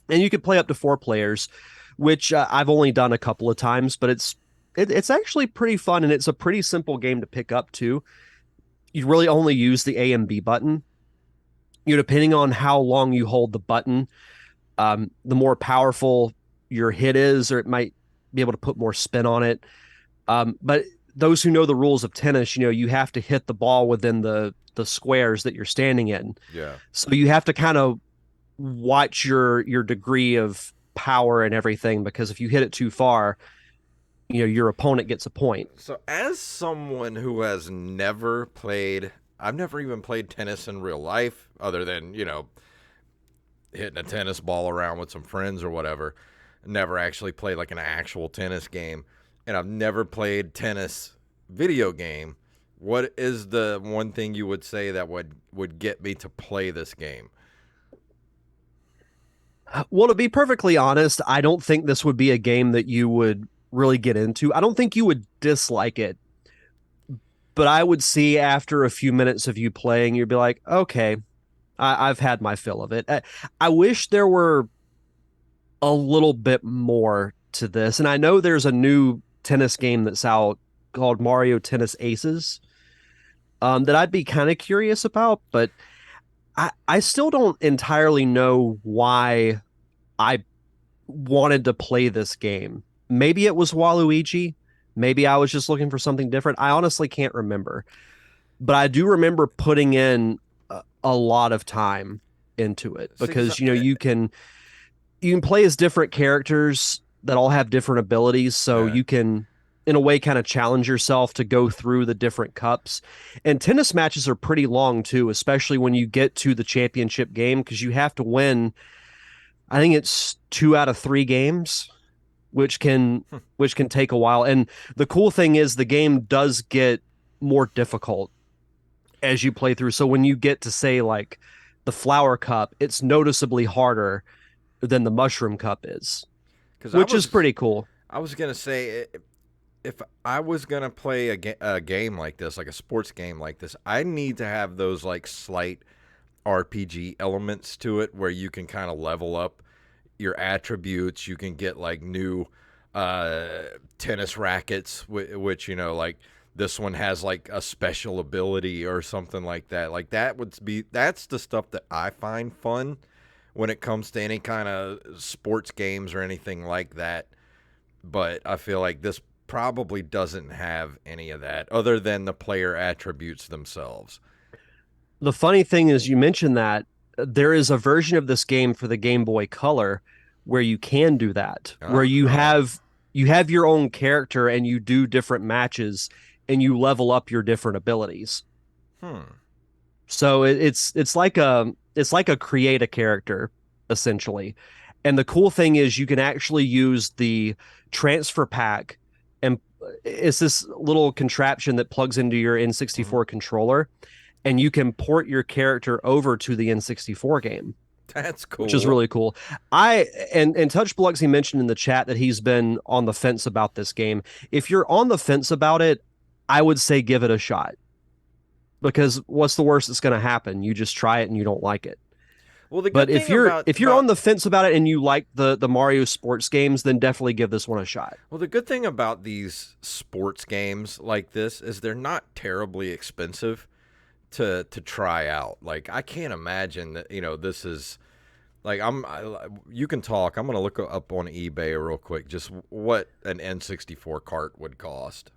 [SPEAKER 1] and you can play up to 4 players, which I've only done a couple of times, but it's actually pretty fun and it's a pretty simple game to pick up too. You really only use the A and B button. depending on how long you hold the button, the more powerful your hit is, or it might be able to put more spin on it. But those who know the rules of tennis, you have to hit the ball within the squares that you're standing in.
[SPEAKER 2] Yeah.
[SPEAKER 1] So you have to kind of watch your degree of power and everything, because if you hit it too far, your opponent gets a point.
[SPEAKER 2] So, as someone who has never played, I've never even played tennis in real life, other than, hitting a tennis ball around with some friends or whatever. Never actually played like an actual tennis game. And I've never played tennis video game. What is the one thing you would say that would get me to play this game?
[SPEAKER 1] Well, to be perfectly honest, I don't think this would be a game that you would really get into. I don't think you would dislike it, but I would see after a few minutes of you playing, you'd be like, okay, I've had my fill of it. I wish there were a little bit more to this. And I know there's a new tennis game that's out called Mario Tennis Aces, that I'd be kind of curious about, but I still don't entirely know why I wanted to play this game. Maybe it was Waluigi. Maybe I was just looking for something different. I honestly can't remember. But I do remember putting in a lot of time into it,
[SPEAKER 2] See,
[SPEAKER 1] because you can play as different characters that all have different abilities, so
[SPEAKER 2] yeah.
[SPEAKER 1] you can in a way kind of challenge yourself to go through the different cups. And tennis matches are pretty long too, especially when you get to the championship game, because you have to win, I think it's 2 out of 3 games, which can which can take a while. And the cool thing is the game does get more difficult as you play through. So when you get to, say, like the flower cup, it's noticeably harder than the mushroom cup is,
[SPEAKER 2] Because
[SPEAKER 1] which is pretty cool.
[SPEAKER 2] I was gonna say, if I was gonna play a game like this, like a sports game like this, I need to have those like slight RPG elements to it, where you can kind of level up your attributes. You can get like new uh, tennis rackets, which like this one has like a special ability or something like that. Like that's the stuff that I find fun when it comes to any kind of sports games or anything like that. But I feel like this probably doesn't have any of that other than the player attributes themselves.
[SPEAKER 1] The funny thing is, you mentioned that there is a version of this game for the Game Boy Color where you can do that, where you
[SPEAKER 2] Oh,
[SPEAKER 1] have your own character and you do different matches and you level up your different abilities.
[SPEAKER 2] hmm.
[SPEAKER 1] So it's like a create a character, essentially. And the cool thing is you can actually use the transfer pack, and it's this little contraption that plugs into your
[SPEAKER 2] Hmm.
[SPEAKER 1] N64 controller, and you can port your character over to the N64 game,
[SPEAKER 2] That's
[SPEAKER 1] which is
[SPEAKER 2] cool.
[SPEAKER 1] really cool. And Touch Biloxi mentioned in the chat that he's been on the fence about this game. If you're on the fence about it, I would say give it a shot, because what's the worst that's going to happen? You just try it and you don't like it.
[SPEAKER 2] Well, the
[SPEAKER 1] But
[SPEAKER 2] good
[SPEAKER 1] if
[SPEAKER 2] thing
[SPEAKER 1] you're
[SPEAKER 2] about
[SPEAKER 1] if you're on the fence about it and you like the Mario sports games, then definitely give this one a shot.
[SPEAKER 2] the good thing about these sports games like this is they're not terribly expensive to try out. Like I can't imagine that this is like you can talk. I'm gonna look up on eBay real quick just what an N64 cart would cost.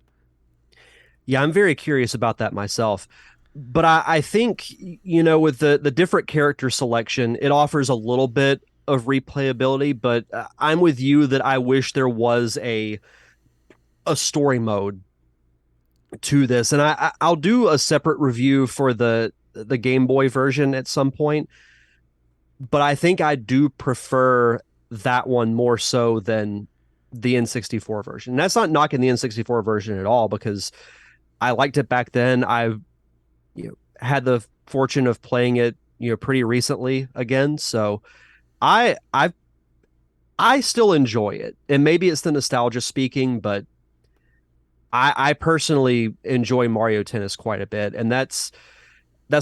[SPEAKER 1] Yeah, I'm very curious about that myself. But I think, with the different character selection, it offers a little bit of replayability. But I'm with you that I wish there was a story mode to this, and I'll do a separate review for the Game Boy version at some point. But I think I do prefer that one more so than the N64 version. And that's not knocking the N64 version at all, because I liked it back then. I've had the fortune of playing it pretty recently again, so I still enjoy it. And maybe it's the nostalgia speaking, but I personally enjoy Mario Tennis quite a bit, and that's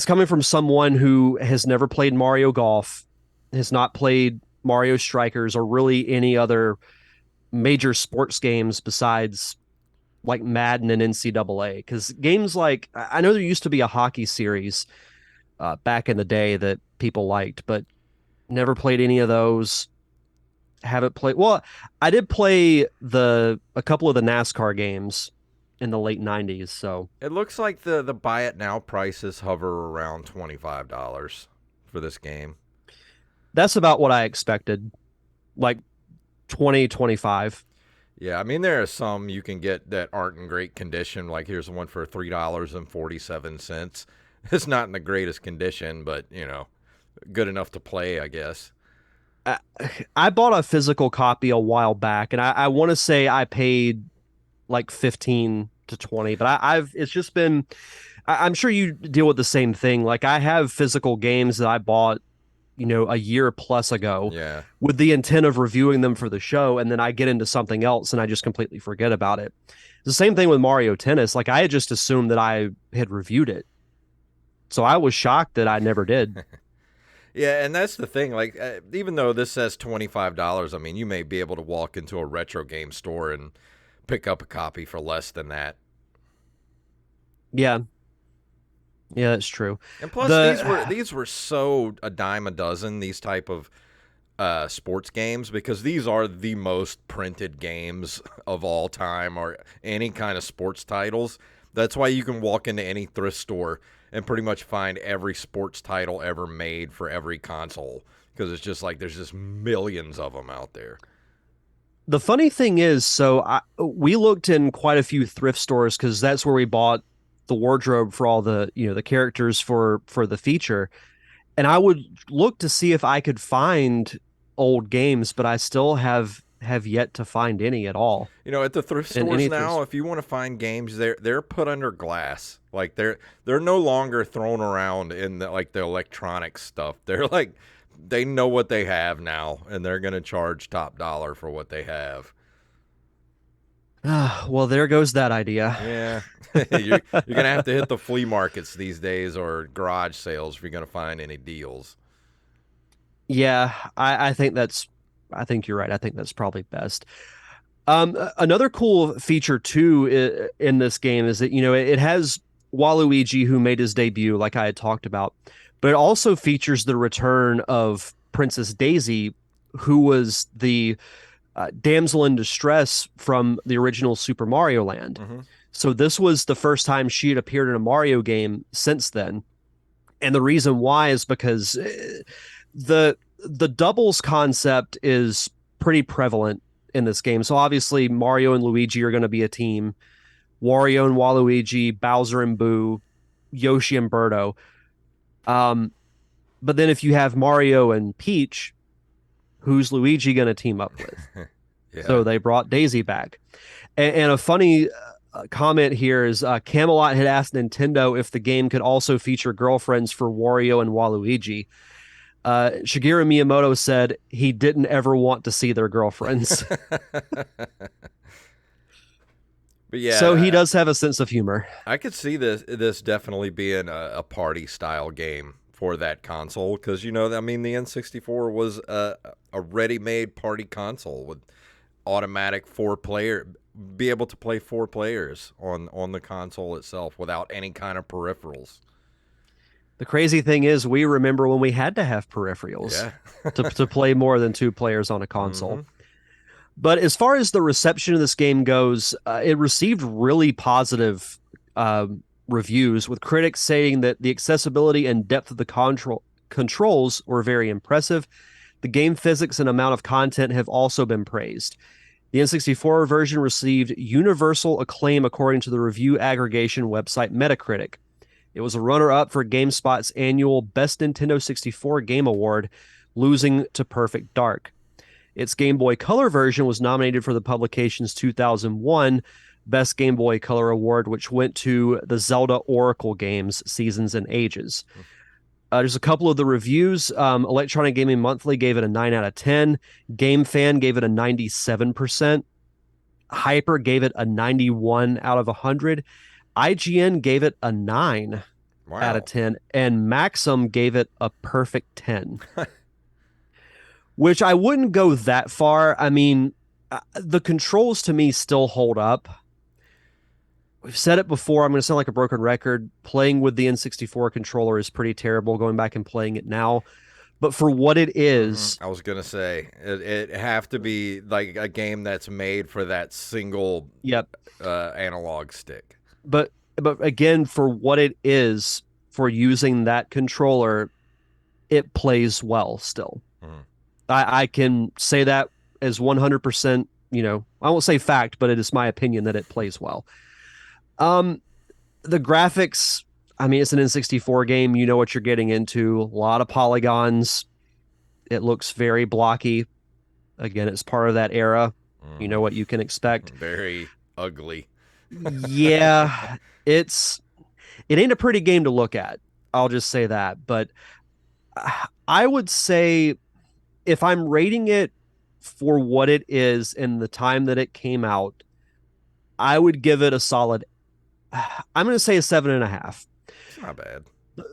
[SPEAKER 1] coming from someone who has never played Mario Golf, has not played Mario Strikers, or really any other major sports games besides like Madden and NCAA. Because games like, I know there used to be a hockey series back in the day that people liked, but never played any of those. Haven't played. Well, I did play the a couple of the NASCAR games in the late '90s, so
[SPEAKER 2] It looks like the buy it now prices hover around $25 for this game.
[SPEAKER 1] that's about what I expected. Like 2025.
[SPEAKER 2] Yeah, I mean there are some you can get that aren't in great condition. Like here's one for $3.47. It's not in the greatest condition, but good enough to play, I guess.
[SPEAKER 1] I, I bought a physical copy a while back, and I want to say I paid like 15 to 20, but I've it's just been. I'm sure you deal with the same thing. Like I have physical games that I bought, a year plus ago
[SPEAKER 2] Yeah.
[SPEAKER 1] with the intent of reviewing them for the show, and then I get into something else and I just completely forget about it. The same thing with Mario Tennis. Like I had just assumed that I had reviewed it. So I was shocked that I never did.
[SPEAKER 2] Yeah, and that's the thing. Like, even though this says $25, I mean, you may be able to walk into a retro game store and pick up a copy for less than that.
[SPEAKER 1] Yeah. Yeah, that's true.
[SPEAKER 2] And plus, these were
[SPEAKER 1] The
[SPEAKER 2] these were so a dime a dozen. These type of sports games because these are the most printed games of all time, or any kind of sports titles. That's why you can walk into any thrift store and pretty much find every sports title ever made for every console because it's just like there's just millions of them out there.
[SPEAKER 1] the funny thing is, we looked in quite a few thrift stores because that's where we bought the wardrobe for all the characters for the feature. And I would look to see if I could find old games, but I still have yet to find any at all
[SPEAKER 2] At the thrift
[SPEAKER 1] in
[SPEAKER 2] stores
[SPEAKER 1] any
[SPEAKER 2] now,
[SPEAKER 1] thrift.
[SPEAKER 2] if you want to find games, they're put under glass. Like they're no longer thrown around in the electronic stuff. They're like they know what they have now, and they're gonna charge top dollar for what they have.
[SPEAKER 1] Well, there goes that idea.
[SPEAKER 2] Yeah, you're gonna have to hit the flea markets these days or garage sales if you're gonna find any deals.
[SPEAKER 1] Yeah, I think you're right. I think that's probably best. Another cool feature too in this game is that it has Waluigi who made his debut, like I had talked about, but it also features the return of Princess Daisy, who was the damsel in distress from the original Super Mario Land.
[SPEAKER 2] Mm-hmm.
[SPEAKER 1] So this was the first time she had appeared in a Mario game since then, and the reason why is because the doubles concept is pretty prevalent in this game. So obviously Mario and Luigi are going to be a team. Wario and Waluigi, Bowser and Boo, Yoshi and Birdo. Um, but then if you have Mario and Peach, who's Luigi going to team up with?
[SPEAKER 2] Yeah.
[SPEAKER 1] So they brought Daisy back. And a funny comment here is Camelot had asked Nintendo if the game could also feature girlfriends for Wario and Waluigi. Shigeru Miyamoto said he didn't ever want to see their girlfriends.
[SPEAKER 2] But
[SPEAKER 1] So he
[SPEAKER 2] yeah,
[SPEAKER 1] does have a sense of humor.
[SPEAKER 2] I could see this definitely being a party style game for that console because I mean the N64 was a ready made party console with automatic be able to play four players on the console itself without any kind of peripherals.
[SPEAKER 1] The crazy thing is, we remember when we had to have peripherals
[SPEAKER 2] Yeah.
[SPEAKER 1] to play more than two players on a console.
[SPEAKER 2] Hmm.
[SPEAKER 1] But as far as the reception of this game goes, it received really positive reviews, with critics saying that the accessibility and depth of the controls were very impressive. The game physics and amount of content have also been praised. The N64 version received universal acclaim according to the review aggregation website Metacritic. It was a runner-up for GameSpot's annual Best Nintendo 64 Game Award, losing to Perfect Dark. Its Game Boy Color version was nominated for the publication's 2001 Best Game Boy Color Award, which went to the Zelda Oracle games, Seasons and Ages. There's a couple of the reviews. Electronic Gaming Monthly gave it a 9 out of 10. Game Fan gave it a 97%. Hyper gave it a 91 out of 100. IGN gave it a 9 out of
[SPEAKER 2] Wow.
[SPEAKER 1] 10. And Maxim gave it a perfect 10, which I wouldn't go that far. I mean, the controls to me still hold up. we've said it before. I'm going to sound like a broken record. Playing with the N64 controller is pretty terrible. Going back and playing it now, but for what it is,
[SPEAKER 2] I was gonna say it have to be like a game that's made for that single
[SPEAKER 1] yep.
[SPEAKER 2] analog stick.
[SPEAKER 1] But again, for what it is, for using that controller, it plays well still.
[SPEAKER 2] Mm.
[SPEAKER 1] I can say that as 100%, I won't say fact, but it is my opinion that it plays well. Um, the graphics, I mean, it's an N64 game. You know what you're getting into. A lot of polygons. It looks very blocky. Again, it's part of that era. You know what you can expect.
[SPEAKER 2] Very ugly.
[SPEAKER 1] Yeah, it's it ain't a pretty game to look at. I'll just say that. But I would say if I'm rating it for what it is in the time that it came out, I would give it a solid. I'm going to say a 7.5.
[SPEAKER 2] It's not bad.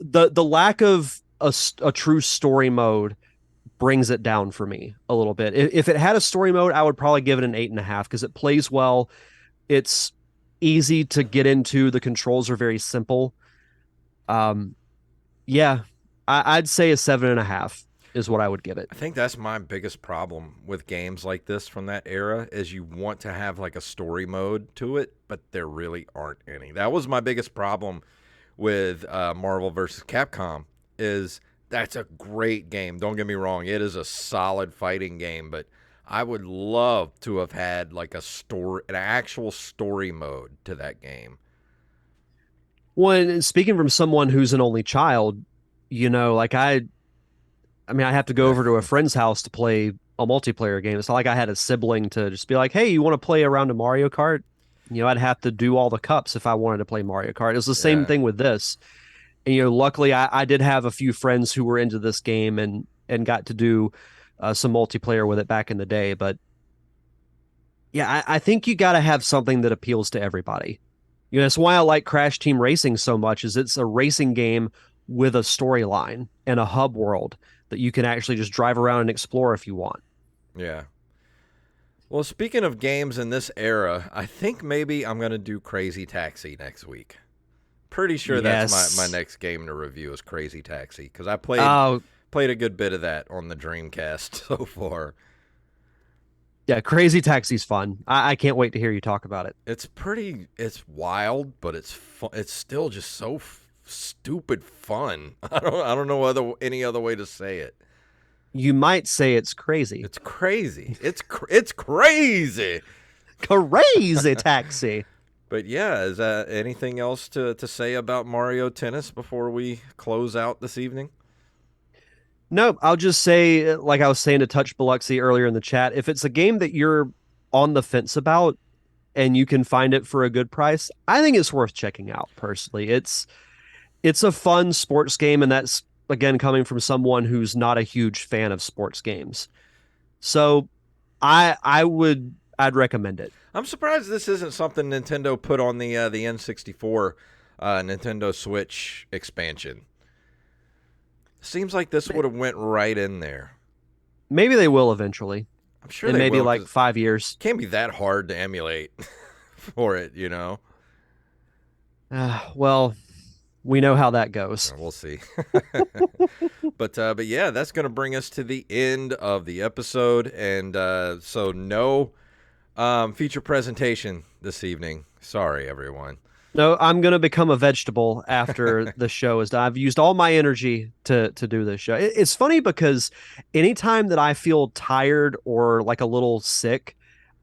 [SPEAKER 1] The lack of a true story mode brings it down for me a little bit. If it had a story mode, I would probably give it an 8.5 because it plays well. It's easy to get into. The controls are very simple. Um, yeah, I'd say a 7.5 is what I would give it.
[SPEAKER 2] I think that's my biggest problem with games like this from that era is you want to have like a story mode to it, but there really aren't any. That was my biggest problem with Marvel versus Capcom is that's a great game. Don't get me wrong. It is a solid fighting game, but I would love to have had like an actual story mode to that game.
[SPEAKER 1] When speaking from someone who's an only child, like I mean, I have to go over to a friend's house to play a multiplayer game. It's not like I had a sibling to just be like, "Hey, you want to play around a Mario Kart?" I'd have to do all the cups if I wanted to play Mario Kart. It was the same
[SPEAKER 2] Yeah.
[SPEAKER 1] thing with this. And luckily, I did have a few friends who were into this game and got to do some multiplayer with it back in the day. But yeah, I think you got to have something that appeals to everybody. That's why I like Crash Team Racing so much. Is it's a racing game with a storyline and a hub world that you can actually just drive around and explore if you want.
[SPEAKER 2] Yeah. Well, speaking of games in this era, I think maybe I'm going to do Crazy Taxi next week. Pretty sure that's my
[SPEAKER 1] Yes.
[SPEAKER 2] next game to review is Crazy Taxi because I played a good bit of that on the Dreamcast so far.
[SPEAKER 1] Yeah, Crazy Taxi's fun. I can't wait to hear you talk about it.
[SPEAKER 2] It's wild, but it's still just so stupid fun. I don't know any other way to say it.
[SPEAKER 1] You might say it's crazy.
[SPEAKER 2] It's crazy. It's crazy.
[SPEAKER 1] Crazy Taxi.
[SPEAKER 2] But yeah, is that anything else to say about Mario Tennis before we close out this evening?
[SPEAKER 1] No, I'll just say, like I was saying to Touch Biloxi earlier in the chat, if it's a game that you're on the fence about and you can find it for a good price, I think it's worth checking out personally. It's a fun sports game, and that's again coming from someone who's not a huge fan of sports games. So I'd recommend it.
[SPEAKER 2] I'm surprised this isn't something Nintendo put on the N64 Nintendo Switch expansion. Seems like this would have went right in there.
[SPEAKER 1] Maybe they will eventually.
[SPEAKER 2] I'm sure
[SPEAKER 1] In
[SPEAKER 2] they
[SPEAKER 1] maybe
[SPEAKER 2] will.
[SPEAKER 1] like 5 years.
[SPEAKER 2] It can't be that hard to emulate for it,
[SPEAKER 1] Well, we know how that goes.
[SPEAKER 2] We'll see. But yeah, that's going to bring us to the end of the episode, and so no feature presentation this evening. Sorry, everyone.
[SPEAKER 1] No, I'm gonna become a vegetable after the show is done. I've used all my energy to do this show. It's funny because anytime that I feel tired or like a little sick,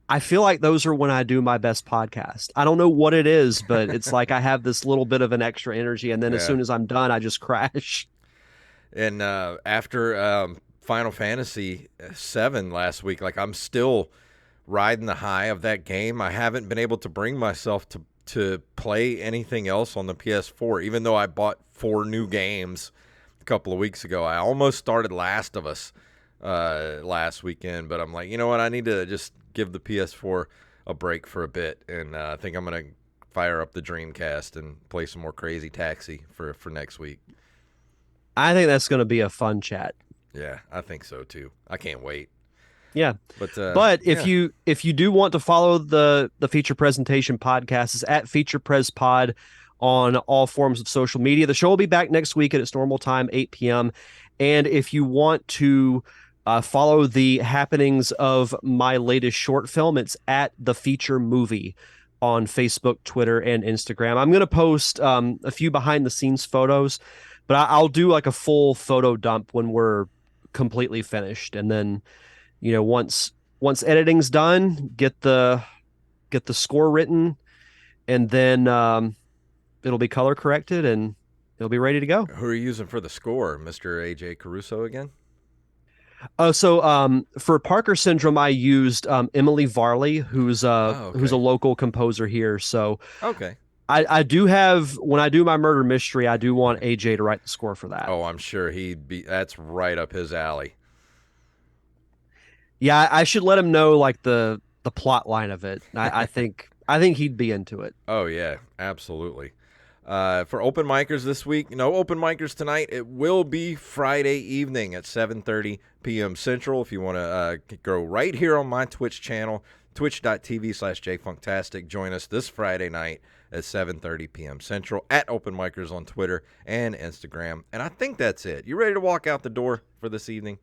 [SPEAKER 1] I feel like those are when I do my best podcast. I don't know what it is, but it's like I have this little bit of an extra energy, and then as
[SPEAKER 2] Yeah.
[SPEAKER 1] soon as I'm done, I just crash.
[SPEAKER 2] And after Final Fantasy VII last week, like I'm still riding the high of that game. I haven't been able to bring myself to play anything else on the PS4, even though I bought 4 new games a couple of weeks ago. I almost started Last of Us last weekend, but I'm like, you know what? I need to just give the PS4 a break for a bit, and I think I'm going to fire up the Dreamcast and play some more Crazy Taxi for next week.
[SPEAKER 1] I think that's going to be a fun chat.
[SPEAKER 2] Yeah, I think so too. I can't wait.
[SPEAKER 1] Yeah.
[SPEAKER 2] But
[SPEAKER 1] But
[SPEAKER 2] yeah,
[SPEAKER 1] if you do want to follow the feature presentation podcast, it's at Feature Pres Pod on all forms of social media. The show will be back next week at its normal time, 8 p.m. And if you want to follow the happenings of my latest short film, it's at the Feature Movie on Facebook, Twitter, and Instagram. I'm going to post a few behind the scenes photos, but I'll do like a full photo dump when we're completely finished, and then once editing's done, get the score written, and then it'll be color corrected and it'll be ready to go.
[SPEAKER 2] who are you using for the score, Mr. AJ Caruso again?
[SPEAKER 1] For Parker Syndrome, I used Emily Varley,
[SPEAKER 2] Oh,
[SPEAKER 1] who's a
[SPEAKER 2] okay,
[SPEAKER 1] local composer here. So
[SPEAKER 2] okay.
[SPEAKER 1] I do have, when I do my murder mystery, I do want AJ to write the score for that.
[SPEAKER 2] Oh, I'm sure he'd be. That's right up his alley.
[SPEAKER 1] Yeah, I should let him know like the plot line of it. I think he'd be into it.
[SPEAKER 2] Oh yeah, absolutely. For open micers this week, no open micers tonight. It will be Friday evening at 7:30 p.m. Central. If you want to go right here on my Twitch channel, twitch.tv/jfunktastic. Join us this Friday night at 7:30 p.m. Central at open micers on Twitter and Instagram. And I think that's it. You ready to walk out the door for this evening?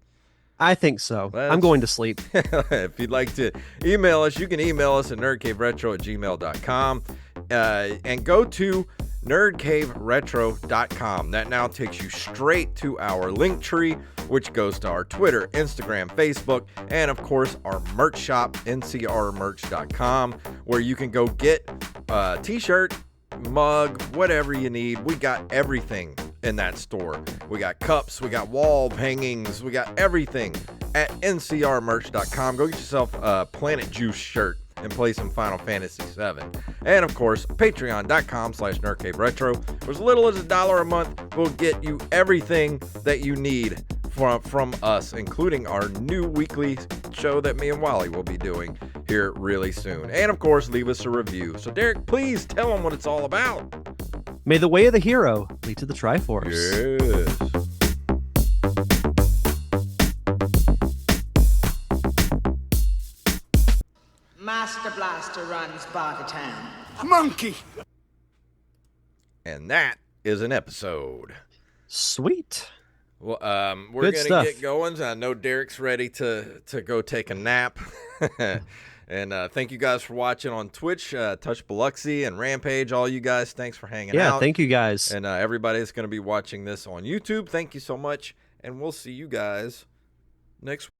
[SPEAKER 1] I think so. I'm
[SPEAKER 2] Let's
[SPEAKER 1] going to sleep.
[SPEAKER 2] If you'd like to email us, you can email us at nerdcaveretro@gmail.com and go to nerdcaveretro.com. That now takes you straight to our link tree, which goes to our Twitter, Instagram, Facebook, and of course our merch shop, ncrmerch.com, where you can go get a t-shirt, mug, whatever you need. We got everything in that store. We got cups, we got wall hangings, we got everything at ncrmerch.com. Go get yourself a Planet Juice shirt and play some Final Fantasy VII. And of course, patreon.com/nerdcaveretro. For as little as $1 a month, we'll get you everything that you need from us, including our new weekly show that me and Wally will be doing here really soon. And of course, leave us a review. So Derek, please tell them what it's all about.
[SPEAKER 1] May the way of the hero lead to the Triforce.
[SPEAKER 2] Yes.
[SPEAKER 3] Master Blaster runs Bartertown.
[SPEAKER 4] Monkey!
[SPEAKER 2] And that is an episode.
[SPEAKER 1] Sweet.
[SPEAKER 2] Well, we're
[SPEAKER 1] Good
[SPEAKER 2] gonna
[SPEAKER 1] stuff.
[SPEAKER 2] get going. I know Derek's ready to go take a nap. And thank you guys for watching on Twitch. Touch Biloxi and Rampage, all you guys, thanks for hanging
[SPEAKER 1] Yeah,
[SPEAKER 2] out.
[SPEAKER 1] thank you guys.
[SPEAKER 2] And everybody that's going to be watching this on YouTube, thank you so much. And we'll see you guys next week.